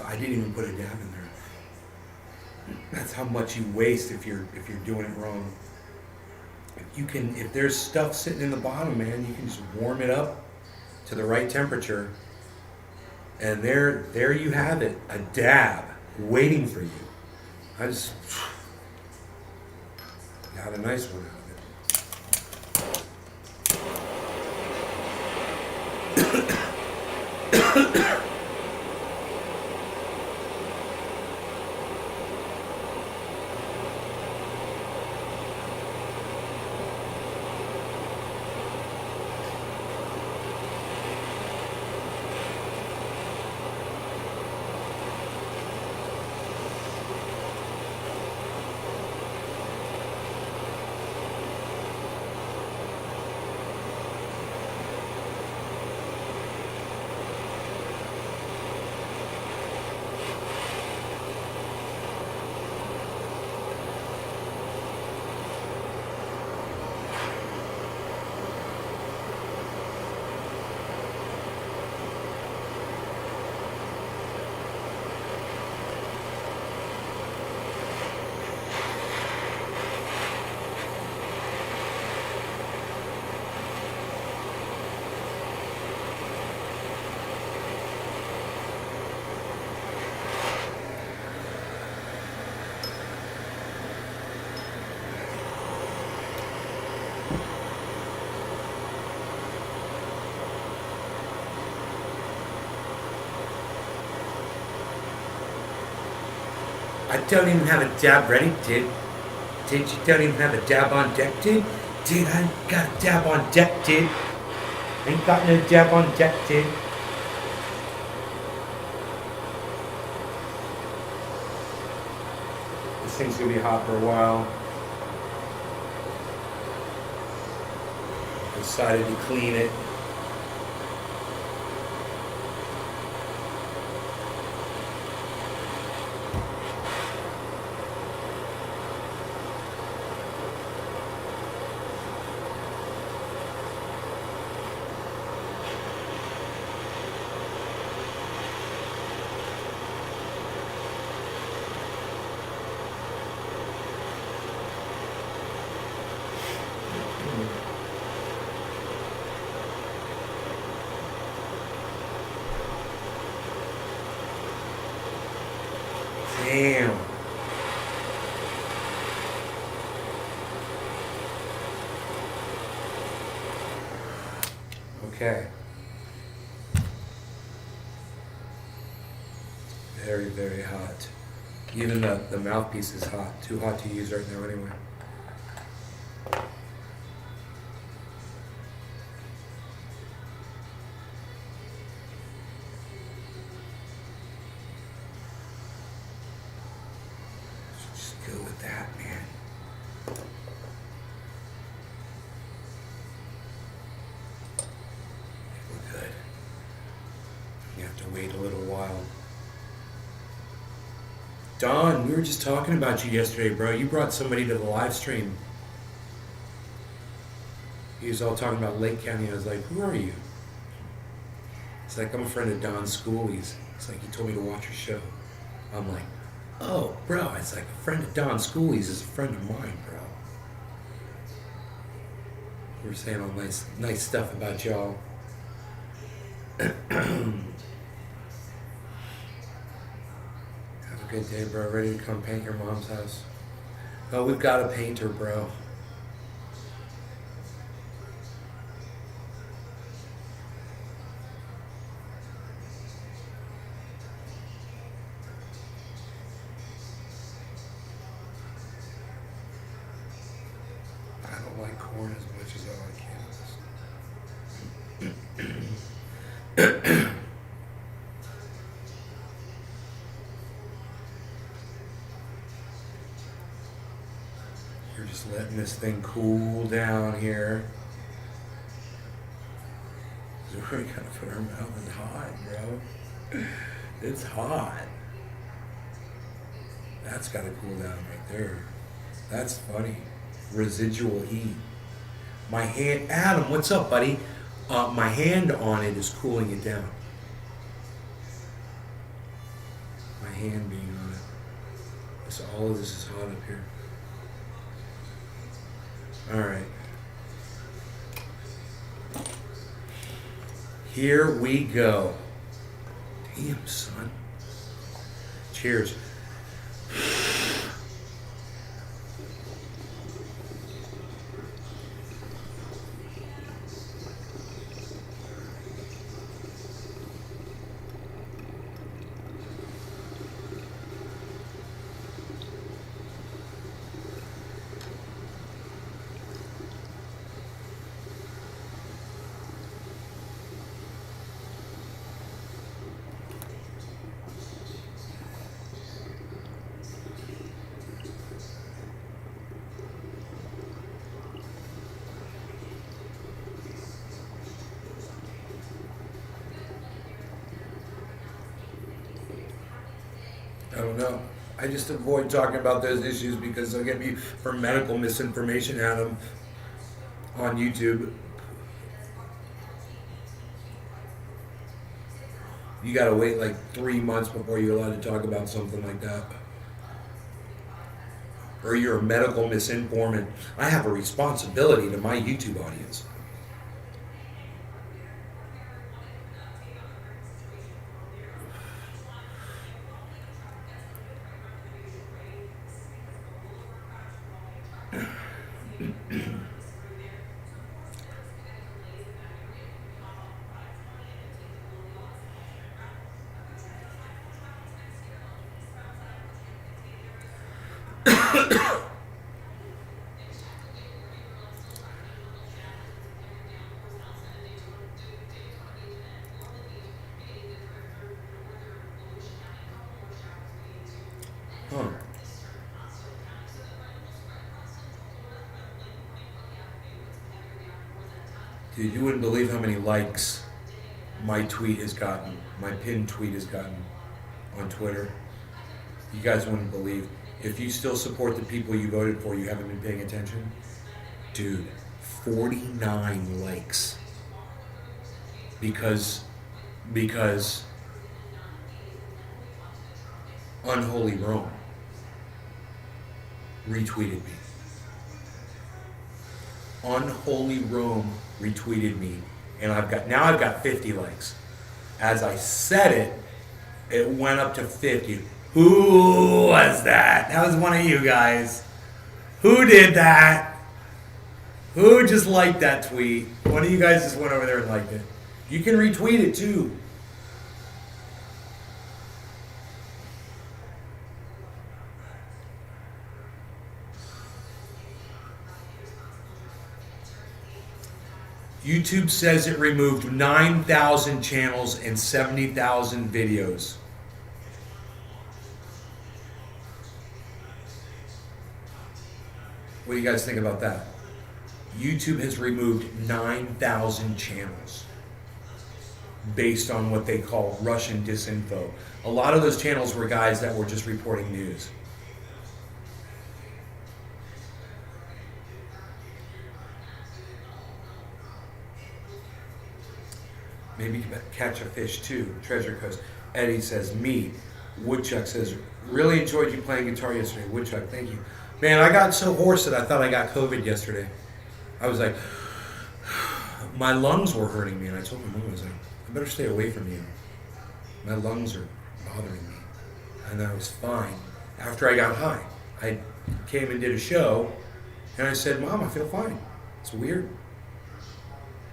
I didn't even put a dab in there. That's how much you waste if you're doing it wrong. If there's stuff sitting in the bottom, man, you can just warm it up to the right temperature, and there you have it, a dab waiting for you. I just got a nice one out of it. I don't even have a dab ready, dude. Dude, you don't even have a dab on deck, dude? Dude, I ain't got a dab on deck, dude. Ain't got no dab on deck, dude. This thing's gonna be hot for a while. Decided to clean it. Damn. Okay. Very, very hot. Even the mouthpiece is hot. Too hot to use right now anyway. Just go with that, man. We're good. You have to wait a little while. Don, we were just talking about you yesterday, bro. You brought somebody to the live stream. He was all talking about Lake County. I was like, who are you? It's like, I'm a friend of Don Schoolies. It's like, he told me to watch your show. I'm like, oh, bro. It's like, a friend of Don Schoolies is a friend of mine, bro. We were saying all nice stuff about y'all. Have a good day, bro. Ready to come paint your mom's house? Oh, we've got a painter, bro. I don't like corn as much as I like cannabis. You're just letting this thing cool down here. So we gotta put our mouth in hot, bro. It's hot. That's gotta cool down right there. That's funny. Residual heat. My hand, Adam, what's up, buddy? My hand on it is cooling it down. My hand being on it. So all of this is hot up here. All right. Here we go. Damn, son. Cheers. I don't know. I just avoid talking about those issues because they'll get me for medical misinformation, Adam, on YouTube. You gotta wait like 3 months before you're allowed to talk about something like that. Or you're a medical misinformant. I have a responsibility to my YouTube audience. Huh. Dude, you wouldn't believe how many likes my tweet has gotten, my pinned tweet has gotten on Twitter. You guys wouldn't believe. If you still support the people you voted for, you haven't been paying attention. Dude, 49 likes. Because Unholy Rome retweeted me. Unholy Rome retweeted me, and I've got 50 likes. As I said it, it went up to 50. Who was that? That was one of you guys. Who did that? Who just liked that tweet? One of you guys just went over there and liked it. You can retweet it too. YouTube says it removed 9,000 channels and 70,000 videos. What do you guys think about that? YouTube has removed 9,000 channels based on what they call Russian disinfo. A lot of those channels were guys that were just reporting news. Maybe catch a fish too. Treasure Coast. Eddie says, me. Woodchuck says, really enjoyed you playing guitar yesterday. Woodchuck, thank you. Man, I got so hoarse that I thought I got COVID yesterday. I was like, my lungs were hurting me, and I told my mom, I was like, I better stay away from you. My lungs are bothering me. And I was fine. After I got high, I came and did a show, and I said, Mom, I feel fine. It's weird.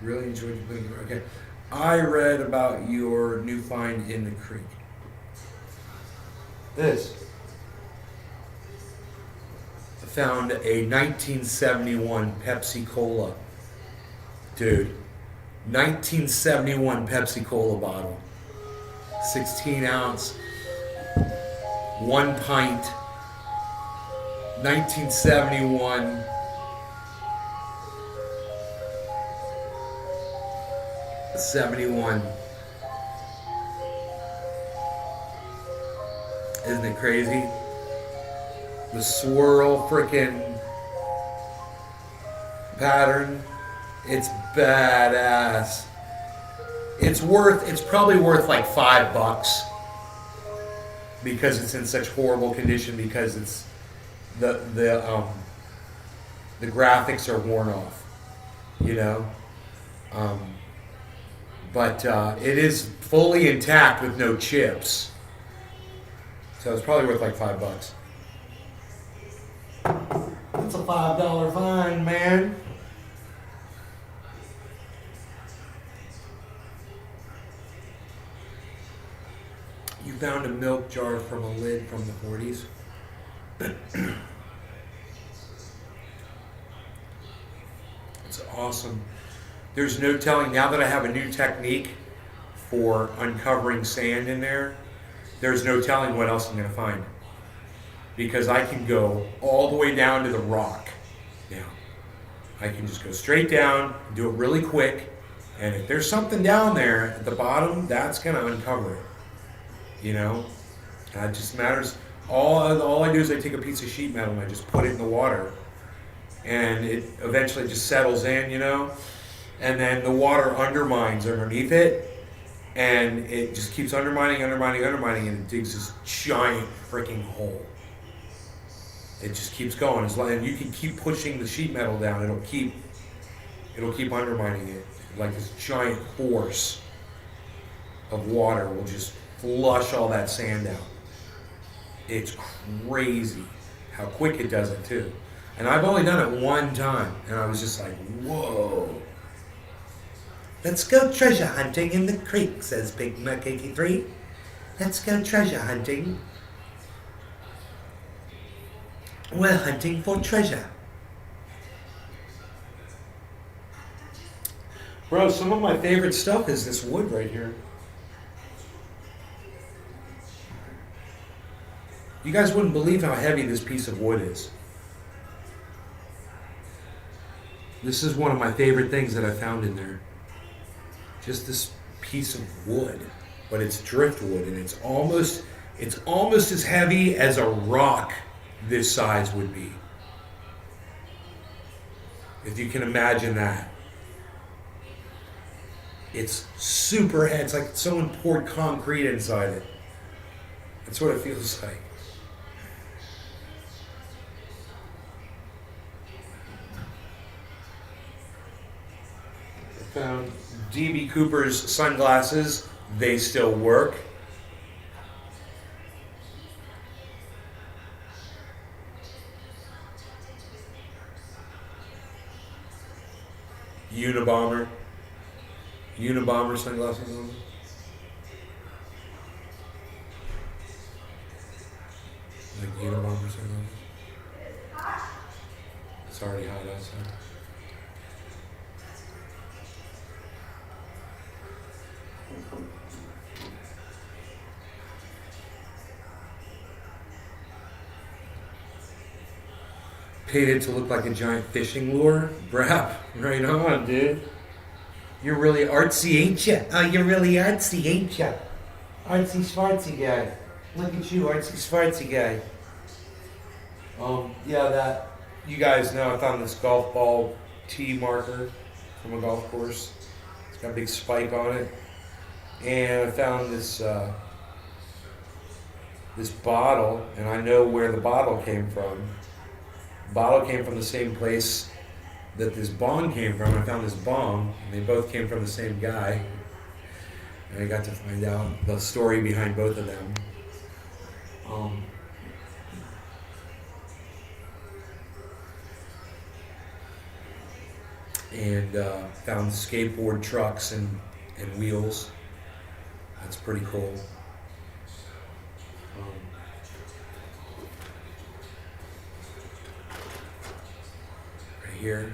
Really enjoyed you playing guitar. Okay. I read about your new find in the creek. This. I found a 1971 Pepsi Cola. Dude. 1971 Pepsi Cola bottle. 16 ounce. 1 pint. 1971. '71. Isn't it crazy? The swirl frickin' pattern. It's badass. It's probably worth like $5 because it's in such horrible condition, because it's the graphics are worn off, you know. But it is fully intact with no chips. So it's probably worth like $5. That's a $5 find, man. You found a milk jar from a lid from the 40s. It's awesome. There's no telling, now that I have a new technique for uncovering sand in there, there's no telling what else I'm going to find. Because I can go all the way down to the rock now. I can just go straight down, do it really quick, and if there's something down there at the bottom, that's going to uncover it. You know? And it just matters. All I do is I take a piece of sheet metal and I just put it in the water. And it eventually just settles in, you know? And then the water undermines underneath it, and it just keeps undermining, and it digs this giant freaking hole. It just keeps going. And you can keep pushing the sheet metal down, it'll keep undermining it. Like this giant force of water will just flush all that sand out. It's crazy how quick it does it too. And I've only done it one time, and I was just like, whoa. Let's go treasure hunting in the creek, says Big Mac 83. Let's go treasure hunting. We're hunting for treasure. Bro, some of my favorite stuff is this wood right here. You guys wouldn't believe how heavy this piece of wood is. This is one of my favorite things that I found in there. Just this piece of wood, but it's driftwood, and it's almost as heavy as a rock this size would be. If you can imagine that. It's super heavy. It's like someone poured concrete inside it. That's what it feels like. I found D.B. Cooper's sunglasses. They still work. Unabomber sunglasses on. Like Unabomber sunglasses. It's already hot outside. Painted to look like a giant fishing lure. Brap, right on, dude. You're really artsy, ain't ya? Oh, you're really artsy, ain't ya? Artsy Schwartzy guy. Look at you, artsy Schwartzy guy. Yeah, that. You guys know I found this golf ball tee marker from a golf course. It's got a big spike on it. And I found this this bottle, and I know where the bottle came from. The bottle came from the same place that this bong came from. I found this bong, and they both came from the same guy. And I got to find out the story behind both of them. And found skateboard trucks and wheels. That's pretty cool. Right here.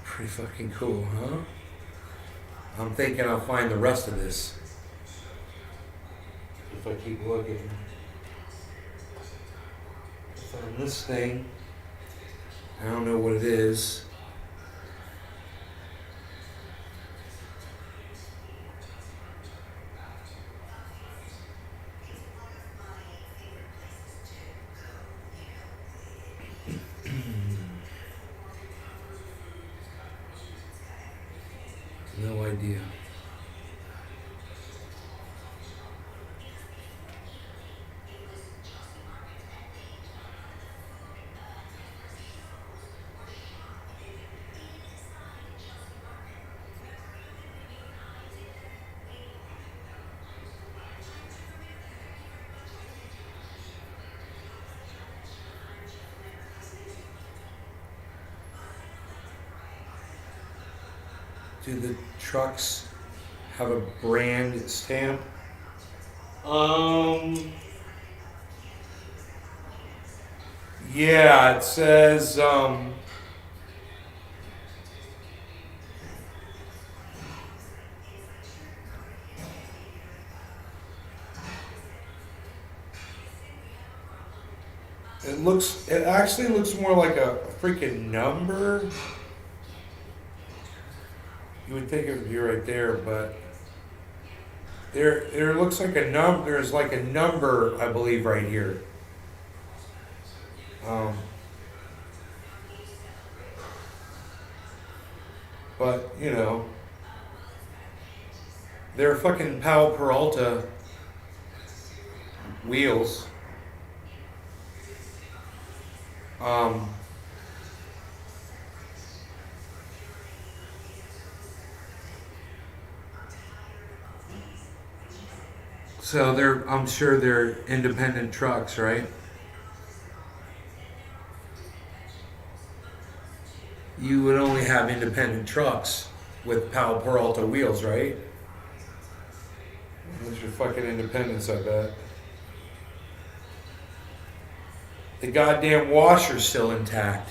Pretty fucking cool, huh? I'm thinking I'll find the rest of this if I keep looking. I found this thing. I don't know what it is. No idea. Do the trucks have a brand stamp? Yeah, it says, it actually looks more like a freaking number. You would think it would be right there, but there looks like a number. There's like a number, I believe, right here. But you know, they're fucking Powell Peralta wheels. So I'm sure they're independent trucks, right? you would only have independent trucks with Palo Peralta wheels, right? That's your fucking independence, I bet. The goddamn washer's still intact.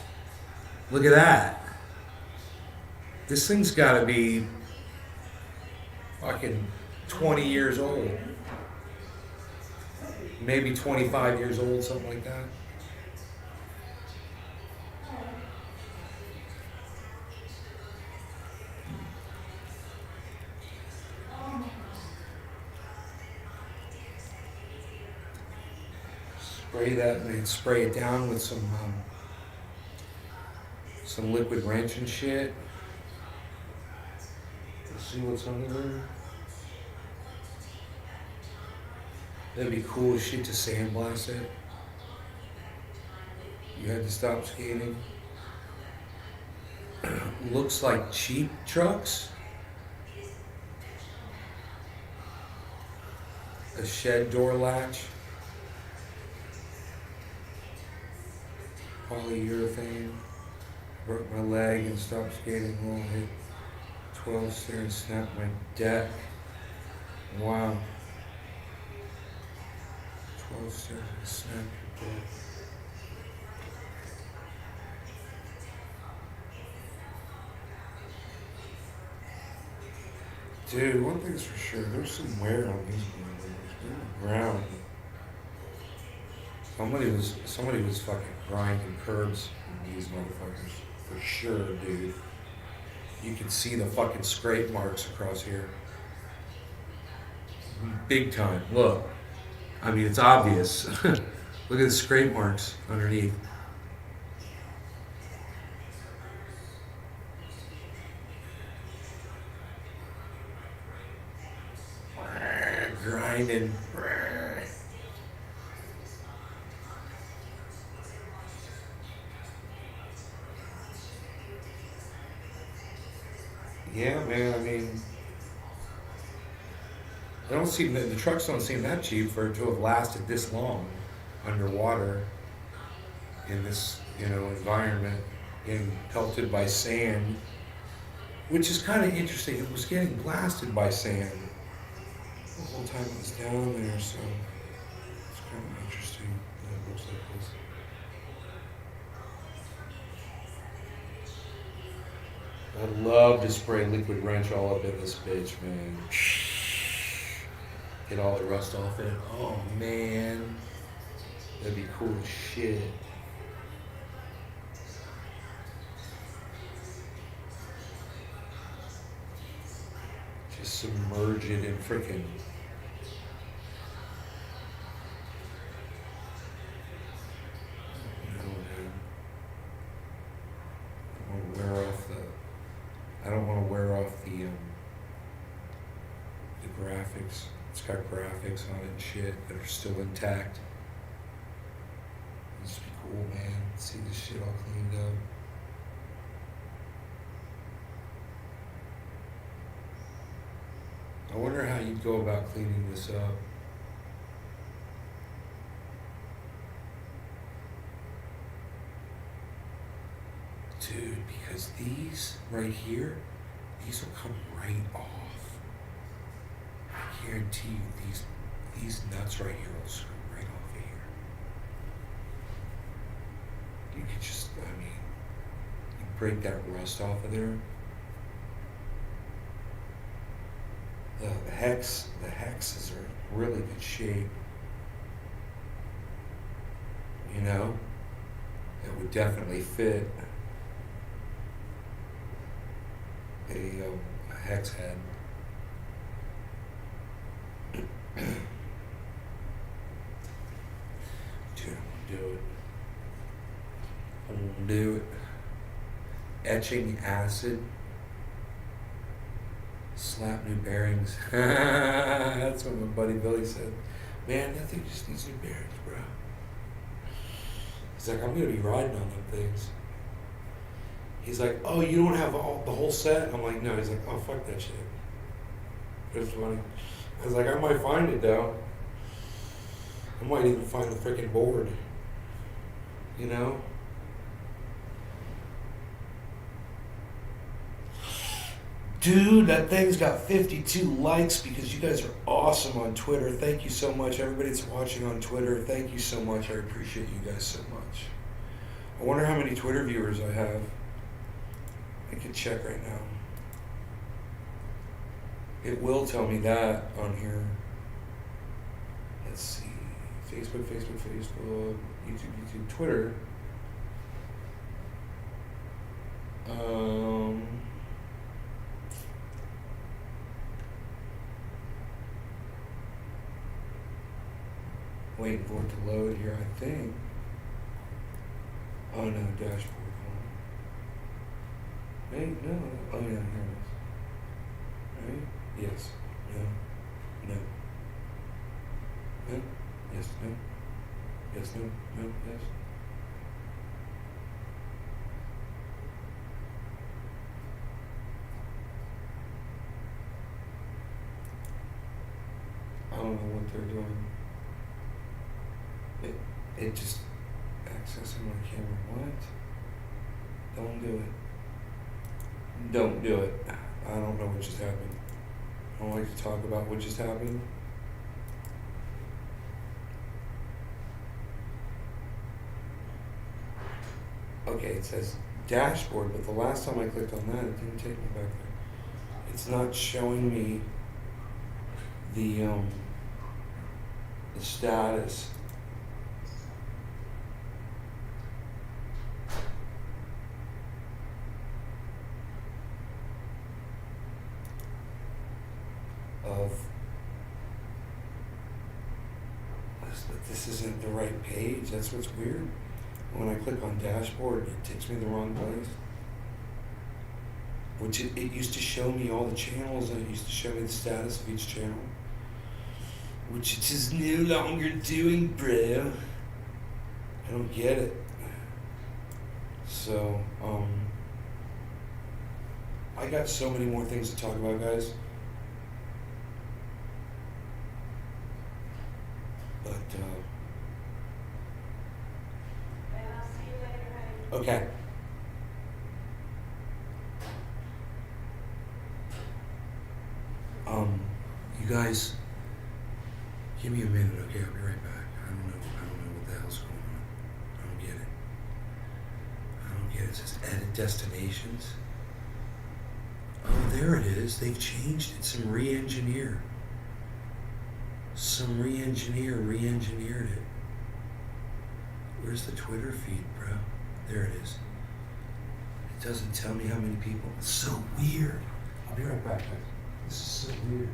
Look at that. This thing's gotta be fucking 20 years old. Maybe 25 years old, something like that. Spray that and spray it down with some liquid wrench and shit. Let's see what's under there. That'd be cool as shit to sandblast it. You had to stop skating. Looks like cheap trucks. A shed door latch. Polyurethane. Broke my leg and stopped skating. Well, hit 12 stair and snapped my deck. Wow. 12 stairs and snapped your deck. Dude, one thing's for sure, there's some wear on these motherfuckers. They're on the ground. Somebody was fucking grinding curbs in these motherfuckers. For sure, dude. You can see the fucking scrape marks across here. Big time. Look. I mean, it's obvious. Look at the scrape marks underneath. Grinding. Yeah, man, I mean, the trucks don't seem that cheap for it to have lasted this long underwater in this, environment, getting pelted by sand, which is kind of interesting. It was getting blasted by sand the whole time it was down there, so it's kind of interesting that it looks like this. I'd love to spray liquid wrench all up in this bitch, man. Get all the rust off it. Oh, man. That'd be cool as shit. Just submerge it in frickin'. I don't want to wear off the graphics. It's got graphics on it and shit that are still intact. This would be cool, man. See this shit all cleaned up. I wonder how you'd go about cleaning this up. Dude, because these right here, these will come right off. I guarantee you, these nuts right here will screw right off of here. You could just, you break that rust off of there. The hexes are in really good shape. It would definitely fit a hex head. Dude, I'm gonna do it. Etching acid. Slap new bearings. That's what my buddy Billy said. Man, that thing just needs new bearings, bro. He's like, I'm gonna be riding on them things. He's like, oh, you don't have the whole set? I'm like, no. He's like, oh, fuck that shit. It was funny. I was like, I might find it, though. I might even find the freaking board. Dude, that thing's got 52 likes because you guys are awesome on Twitter. Thank you so much. Everybody that's watching on Twitter, thank you so much. I appreciate you guys so much. I wonder how many Twitter viewers I have. I could check right now. It will tell me that on here. Let's see. Facebook, YouTube, Twitter. Waiting for it to load here, I think. Oh no, dashboard. Wait, no. Oh yeah, here it is. Right? Yes. No. No. No. Yes. No. Yes. No. No. Yes. I don't know what they're doing. It just accessing my camera. What? Don't do it. Don't do it. I don't know what just happened. I don't like to talk about what just happened. Okay, it says dashboard, but the last time I clicked on that, it didn't take me back there. It's not showing me the status. But this isn't the right page. That's what's weird. When I click on dashboard, it takes me the wrong place. Which it used to show me all the channels, and it used to show me the status of each channel. Which it is no longer doing, bro. I don't get it. So, I got so many more things to talk about, guys. But, okay. You guys, give me a minute, okay? I'll be right back. I don't know what the hell's going on. I don't get it. It says edit destinations. Oh, there it is. They've changed it. Some re-engineered it. Where's the Twitter feed, bro? There it is. It doesn't tell me how many people. It's so weird. I'll be right back, guys. This is so weird.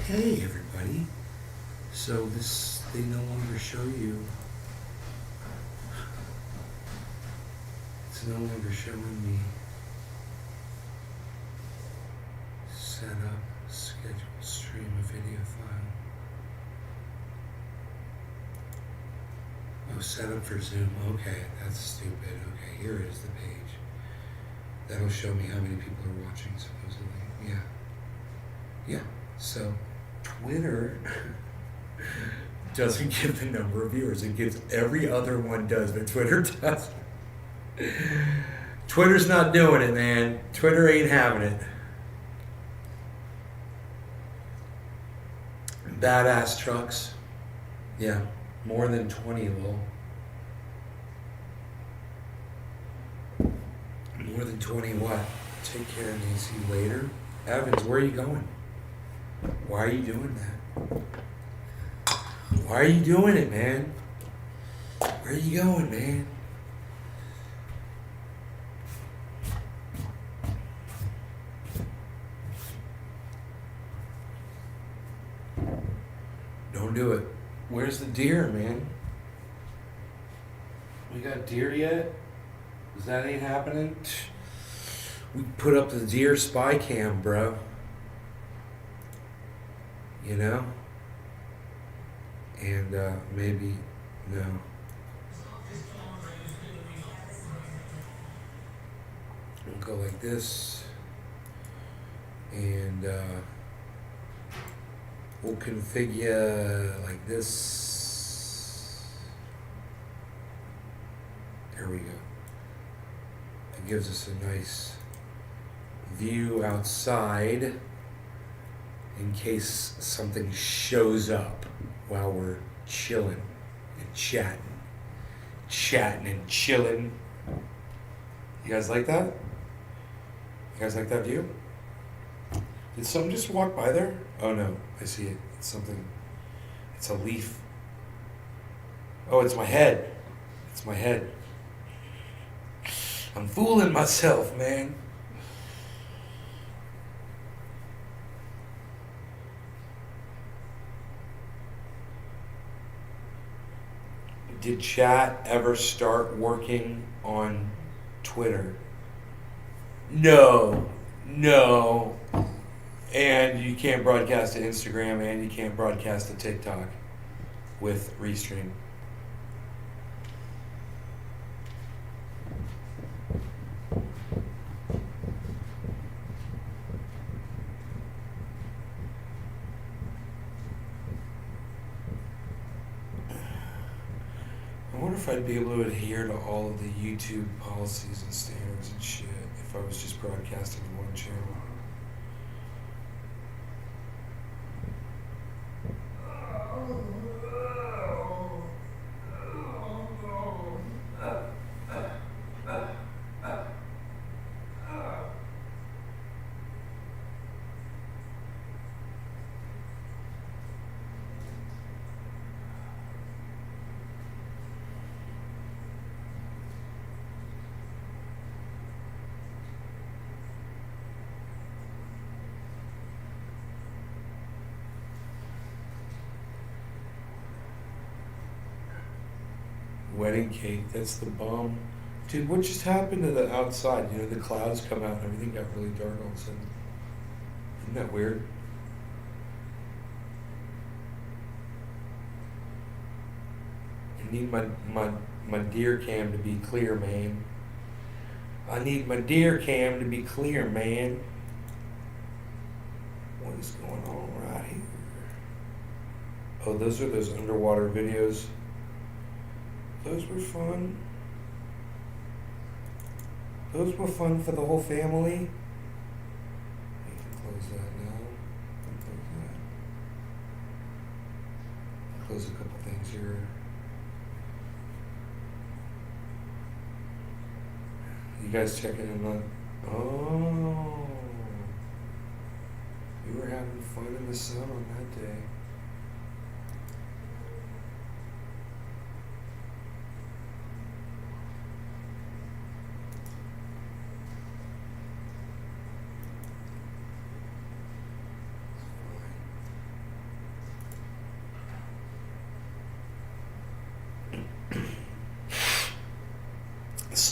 Hey everybody. So they no longer show you. It's no longer showing me set up, schedule, stream a video file. Oh, set up for Zoom. Okay, that's stupid. Okay, here is the page. That'll show me how many people are watching, supposedly. Yeah. Yeah. So, Twitter doesn't give the number of viewers. It gives every other one does, but Twitter doesn't. Twitter's not doing it, man. Twitter ain't having it. Badass trucks. Yeah. More than 20, lol. More than 20 what? Take care and see you later. Evans, where are you going? Why are you doing that? Why are you doing it, man? Where are you going, man? Don't do it. Where's the deer, man? We got deer yet? Is that ain't happening? We put up the deer spy cam, bro. You know? And maybe, no. We'll go like this. And we'll configure like this. There we go. It gives us a nice view outside in case something shows up while we're chilling and chatting and chilling. You guys like that? You guys like that view? Did something just walk by there? Oh no, I see it. It's something. It's a leaf. Oh, it's my head. It's my head. I'm fooling myself, man. Did chat ever start working on Twitter? No. And you can't broadcast to Instagram and you can't broadcast to TikTok with Restream. I wonder if I'd be able to adhere to all of the YouTube policies and standards and shit if I was just broadcasting to one channel. Wedding cake, that's the bomb. Dude, what just happened to the outside? You know, the clouds come out and everything got really dark all of a sudden. Isn't that weird? I need my deer cam to be clear, man. I need my deer cam to be clear, man. What is going on right here? Oh, those are those underwater videos. Those were fun. Those were fun for the whole family. I can close that now. Close that. Close a couple things here. You guys checking in on? Oh, we were having fun in the sun on that day.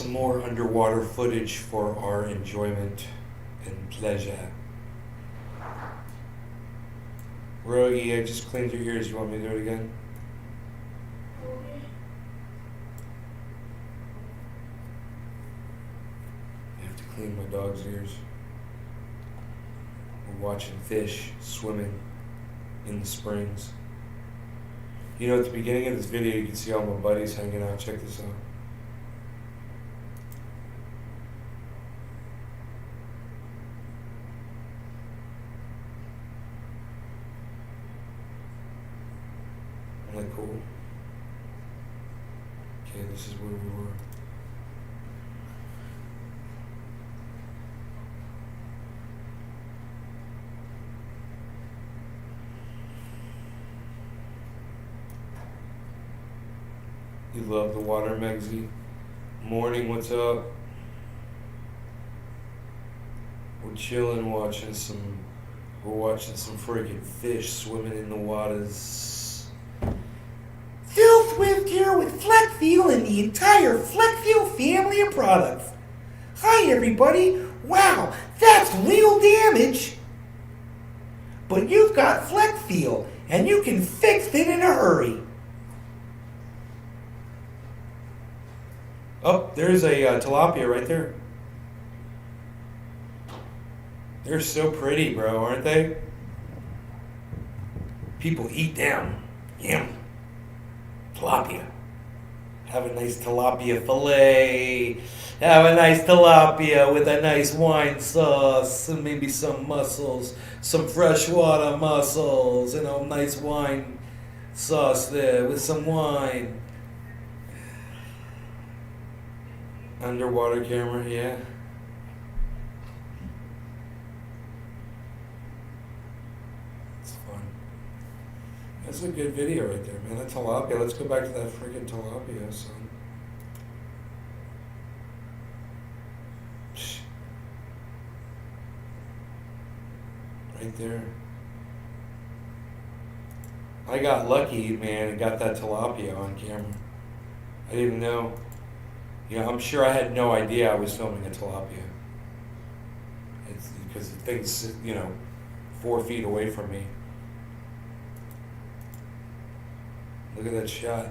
some more underwater footage for our enjoyment and pleasure. Rogie, I just cleaned your ears. You want me to do it again? I have to clean my dog's ears. We're watching fish swimming in the springs. You know, at the beginning of this video, you can see all my buddies hanging out. Check this out. Isn't that cool? Okay, this is where we were. You love the water, Megsy. Morning, what's up? We're chilling, we're watching some freaking fish swimming in the waters. Phil Swift here with Fleckfield and the entire Fleckfield family of products. Hi everybody. Wow, that's real damage. But you've got Fleckfield and you can fix it in a hurry. Oh, there's a tilapia right there. They're so pretty, bro, aren't they? People eat them. Yum. Tilapia. Have a nice tilapia fillet. Have a nice tilapia with a nice wine sauce and maybe some mussels, some freshwater mussels, and a nice wine sauce there with some wine. Underwater camera, yeah. It's fun. That's a good video right there, man. That tilapia. Let's go back to that freaking tilapia, son. Psh. Right there. I got lucky, man, and got that tilapia on camera. I didn't even know. Yeah, I'm sure I had no idea I was filming a tilapia. It's because the thing's, 4 feet away from me. Look at that shot.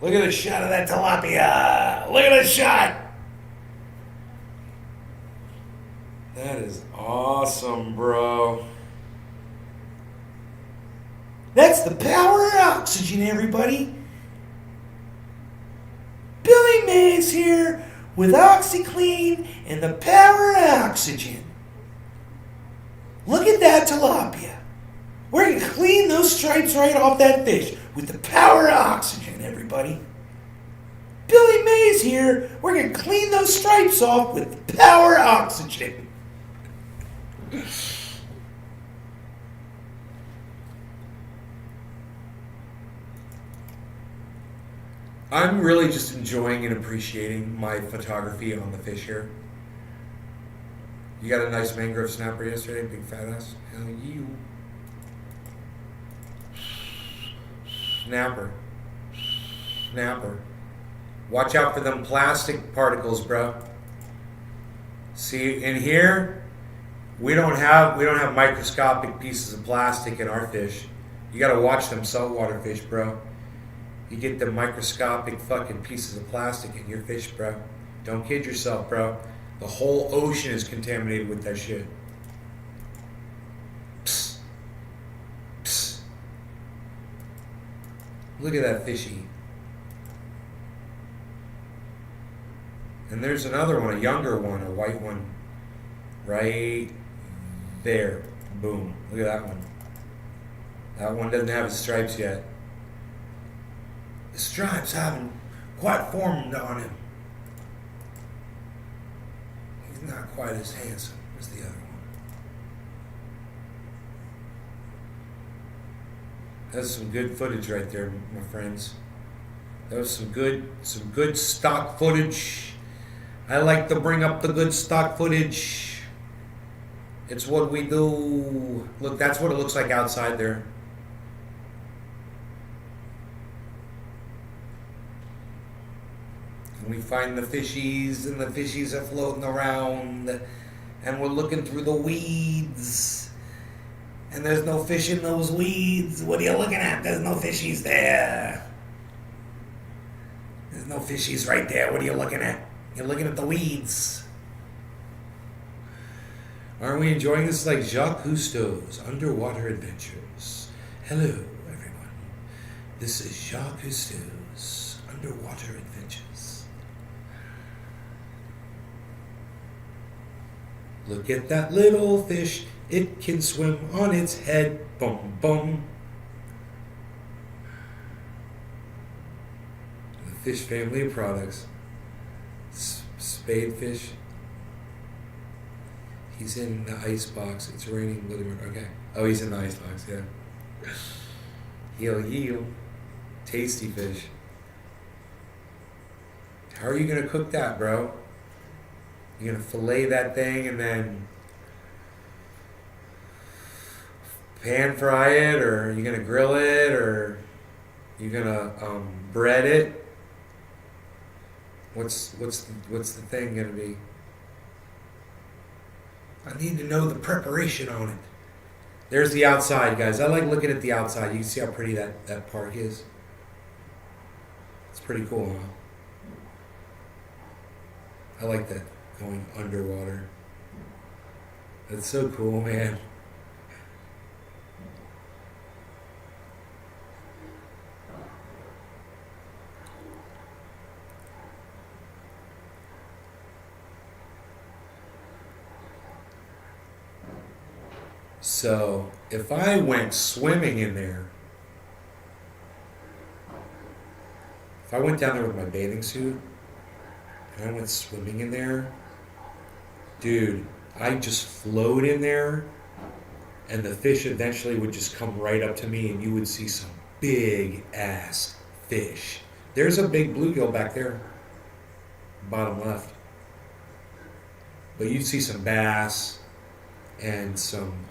Look at the shot of that tilapia. Look at the shot. That is awesome, bro. That's the power of oxygen, everybody. Billy Mays here with OxyClean and the power of oxygen. Look at that tilapia. We're going to clean those stripes right off that fish with the power of oxygen, everybody. Billy Mays here. We're going to clean those stripes off with the power of oxygen. I'm really just enjoying and appreciating my photography on the fish here. You got a nice mangrove snapper yesterday, big fat ass. Hell you. Snapper. Snapper. Watch out for them plastic particles, bro. See, in here, we don't have microscopic pieces of plastic in our fish. You gotta watch them saltwater fish, bro. You get the microscopic fucking pieces of plastic in your fish, bro. Don't kid yourself, bro. The whole ocean is contaminated with that shit. Psst. Psst. Look at that fishy. And there's another one, a younger one, a white one. Right there. Boom. Look at that one. That one doesn't have his stripes yet. The stripes haven't quite formed on him. He's not quite as handsome as the other one. That's some good footage right there, my friends. That was some good stock footage. I like to bring up the good stock footage. It's what we do. Look, that's what it looks like outside there. And we find the fishies, and the fishies are floating around, and we're looking through the weeds. And there's no fish in those weeds. What are you looking at? There's no fishies there. There's no fishies right there. What are you looking at? You're looking at the weeds. Aren't we enjoying this? Like Jacques Cousteau's Underwater Adventures. Hello, everyone. This is Jacques Cousteau's Underwater Adventures. Look at that little fish. It can swim on its head. Bum, bum. The fish family of products. Spadefish. He's in the ice box. It's raining. Okay. Oh, he's in the ice box, yeah. Heel. Tasty fish. How are you going to cook that, bro? You're going to fillet that thing and then pan fry it, or you're gonna grill it, or you're gonna bread it. What's the thing gonna be? I need to know the preparation on it. There's the outside, guys. I like looking at the outside. You can see how pretty that park is. It's pretty cool, huh? I like that, going underwater. That's so cool, man. So, if I went swimming in there, if I went down there with my bathing suit, and I went swimming in there, dude, I'd just float in there, and the fish eventually would just come right up to me, and you would see some big ass fish. There's a big bluegill back there, bottom left. But you'd see some bass, and some,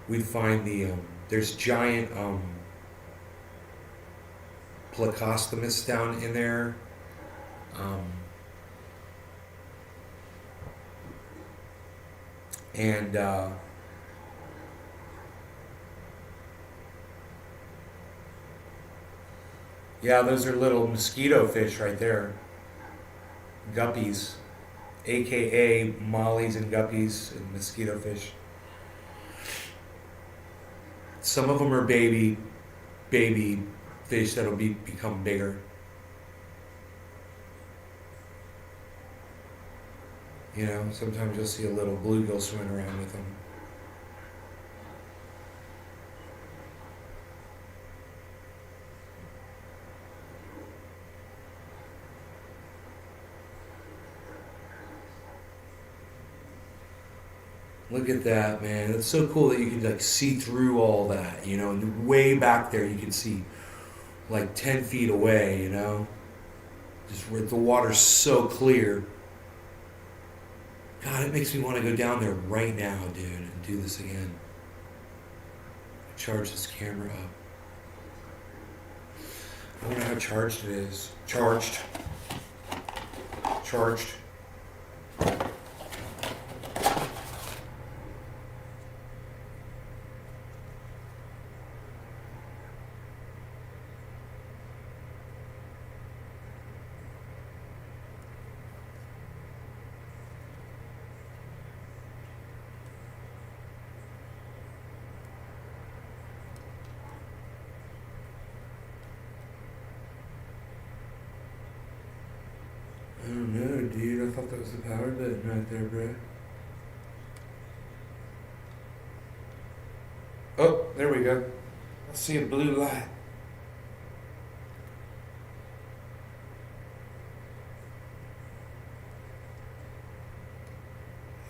we'd find there's giant plecostomus down in there. And yeah, those are little mosquito fish right there. Guppies, aka mollies and guppies and mosquito fish. Some of them are baby fish that'll become bigger. You know, sometimes you'll see a little bluegill swimming around with them. Look at that, man. It's so cool that you can like see through all that, you know, and way back there you can see like 10 feet away, you know. Just where the water's so clear. God, it makes me want to go down there right now, dude, and do this again. Charge this camera up. I wonder how charged it is. Charged. I don't know, dude. I thought that was the power button right there, bro. Oh, there we go. I see a blue light.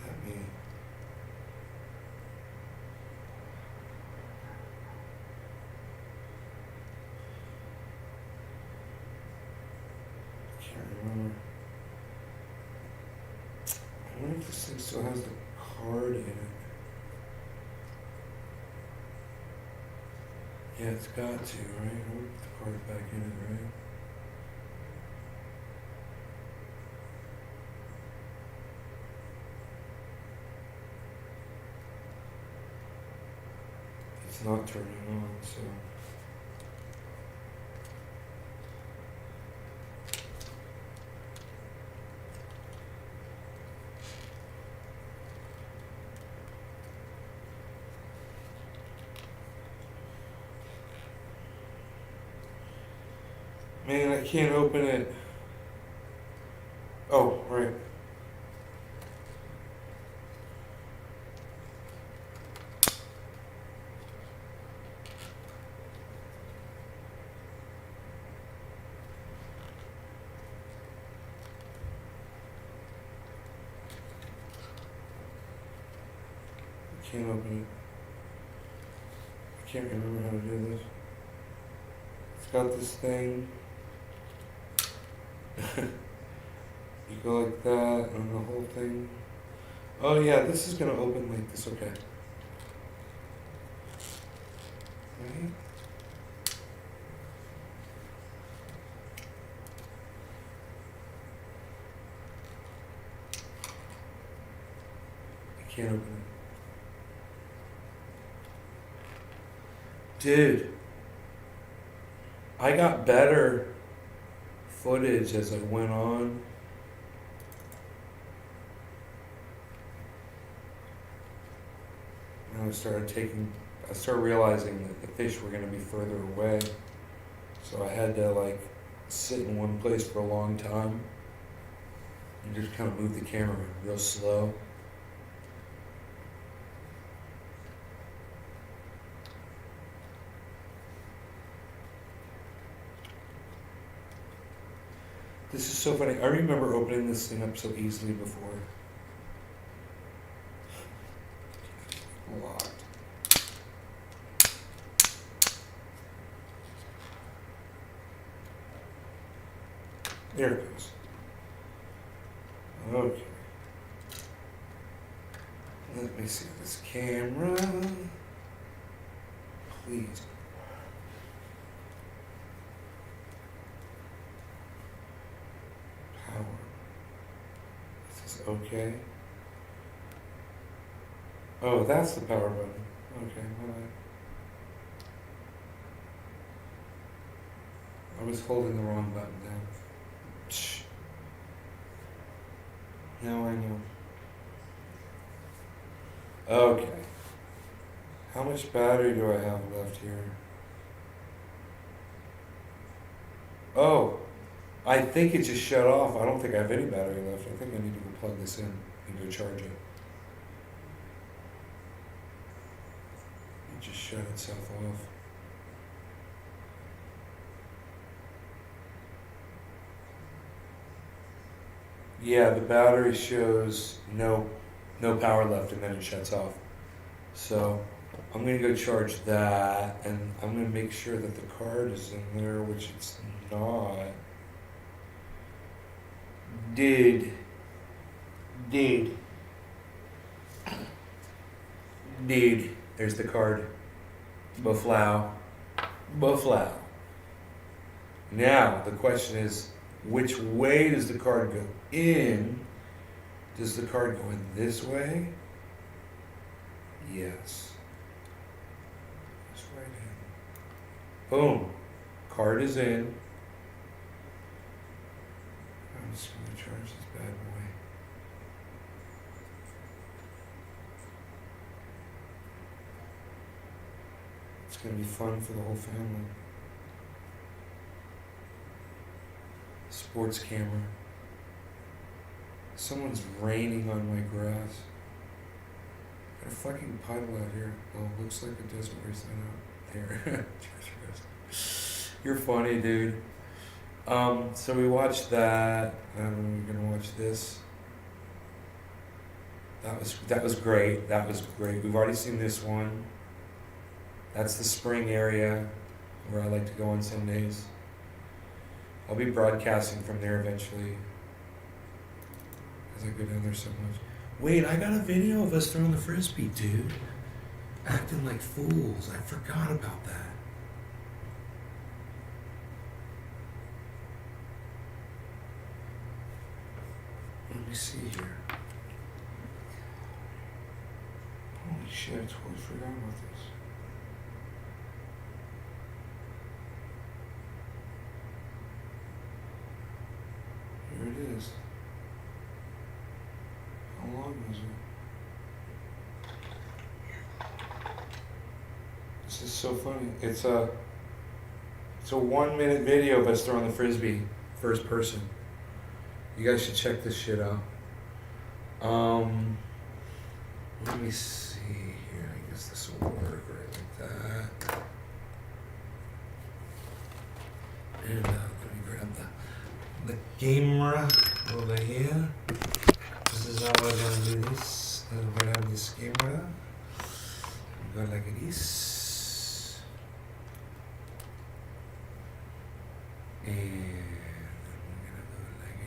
Let me... I can't remember. I wonder if this thing still has the card in it. Yeah, it's got to, right? I'll put the card back in it, right? It's not turning on, so. Man, I can't open it. Oh, right. I can't open it. I can't remember how to do this. It's got this thing. You go like that and the whole thing. Oh yeah, this is gonna open like this, okay. Right? I can't open it. Dude, I got better footage as I went on. And I started realizing that the fish were going to be further away. So I had to like sit in one place for a long time and just kind of move the camera real slow. This is so funny. I remember opening this thing up so easily before. Locked. There it goes. Okay. Let me see this camera. Please. Power. This is okay. Oh, that's the power button. Okay, my bad. I was holding the wrong button down. Shh. Now I know. Okay. How much battery do I have left here? Oh, I think it just shut off. I don't think I have any battery left. I think I need to go plug this in and go charge it. It just shut itself off. Yeah, the battery shows no power left and then it shuts off. So I'm gonna go charge that and I'm gonna make sure that the card is in there, which it's not. Dude, there's the card. Buffalo. Now the question is, which way does the card go in? Does the card go in this way? Yes. It's right in. Boom. Card is in. I'm just going to charge this bad boy. It's going to be fun for the whole family. Sports camera. Someone's raining on my grass. Got a fucking puddle out here. Oh, looks like it doesn't resign out there. You're funny, dude. So we watched that, and we're gonna watch this. That was great. That was great. We've already seen this one. That's the spring area where I like to go on Sundays. I'll be broadcasting from there eventually because I go down there so much. Wait, I got a video of us throwing the frisbee, dude. Acting like fools. I forgot about that. Let me see here. Holy shit, I totally forgot about this. it is. How long was it? This is so funny. It's a 1 minute video of us throwing the frisbee, first person. You guys should check this shit out. Let me see here. I guess this will work right like that. And let me grab the camera over here. This is how we're gonna do this. We're gonna have this camera. Go like this. And we're gonna go like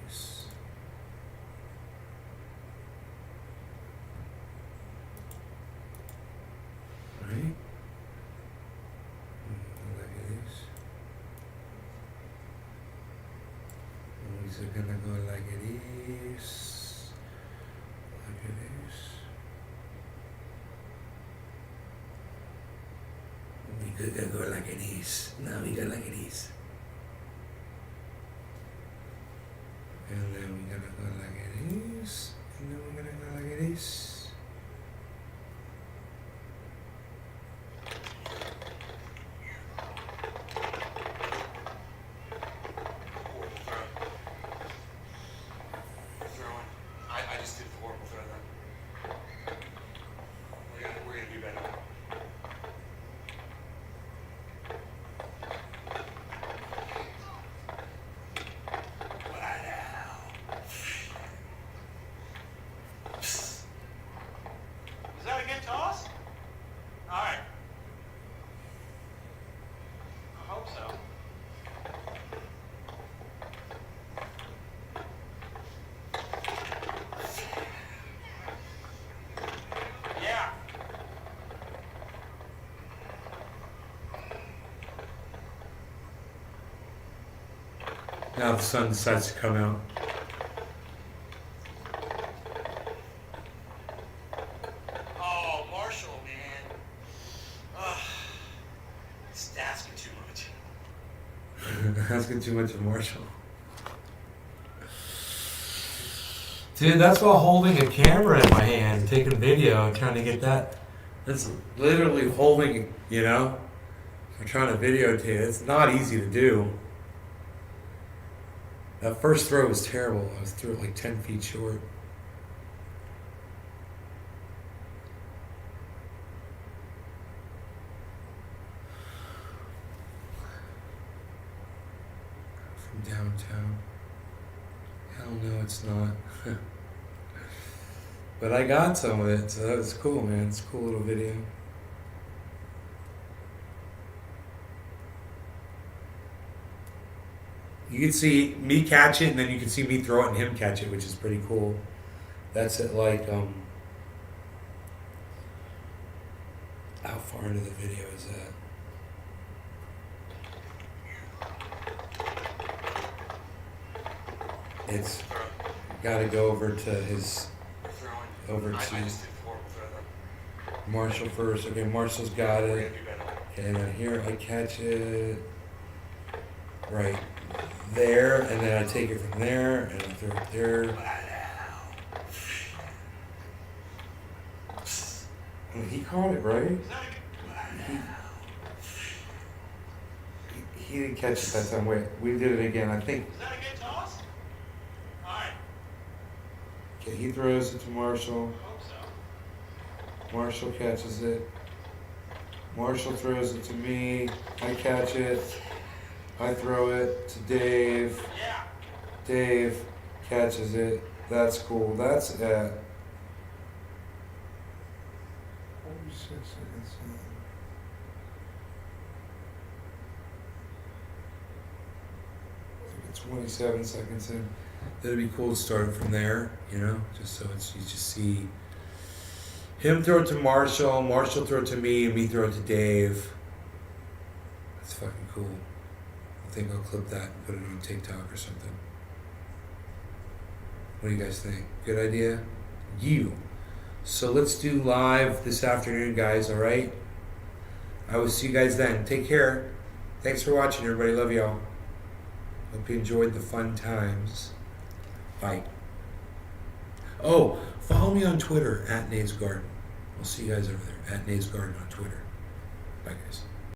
this. Right? Like this. We're gonna go like this. Like this. We could go like this. Now we go like this. And then we're gonna go like this. And then we're gonna go like this. I just did the horrible throw then. We're gonna do better. Was that a good toss? All right. I hope so. Yeah. Now the sun decides to come out. Oh, Marshall, man. Ugh. It's asking too much. Asking too much of Marshall. Dude, that's while holding a camera in my hand, taking video, and trying to get that. That's literally holding, you know? I'm trying to videotape it. It's not easy to do. That first throw was terrible. I was threw it like 10 feet short. From downtown. Hell no, it's not. But I got some of it, so that was cool, man. It's a cool little video. You can see me catch it, and then you can see me throw it and him catch it, which is pretty cool. That's at like, how far into the video is that? It's got to go over to his, over I to just did the horrible throw then. Marshall first. Okay, Marshall's got We're it. gonna do better. Okay, and then here I catch it right there, and then I take it from there, and I throw it there. And he caught it, right? Is that a good? He didn't catch it that time. Wait, we did it again. I think. Is that a good toss? All right. Okay, he throws it to Marshall. I hope so. Marshall catches it. Marshall throws it to me. I catch it. I throw it to Dave. Yeah. Dave catches it. That's cool. That's at 46 seconds in. I think it's 27 seconds in. That'd be cool to start it from there, you know, just so it's you just see him throw it to Marshall, Marshall throw it to me, and me throw it to Dave. That's fucking cool. I think I'll clip that and put it on TikTok or something. What do you guys think? Good idea? You. So let's do live this afternoon, guys, alright? I will see you guys then. Take care. Thanks for watching, everybody. Love y'all. Hope you enjoyed the fun times. Bye. Oh, follow me on Twitter at Nate's Garden. I'll see you guys over there at Nate's Garden on Twitter. Bye, guys.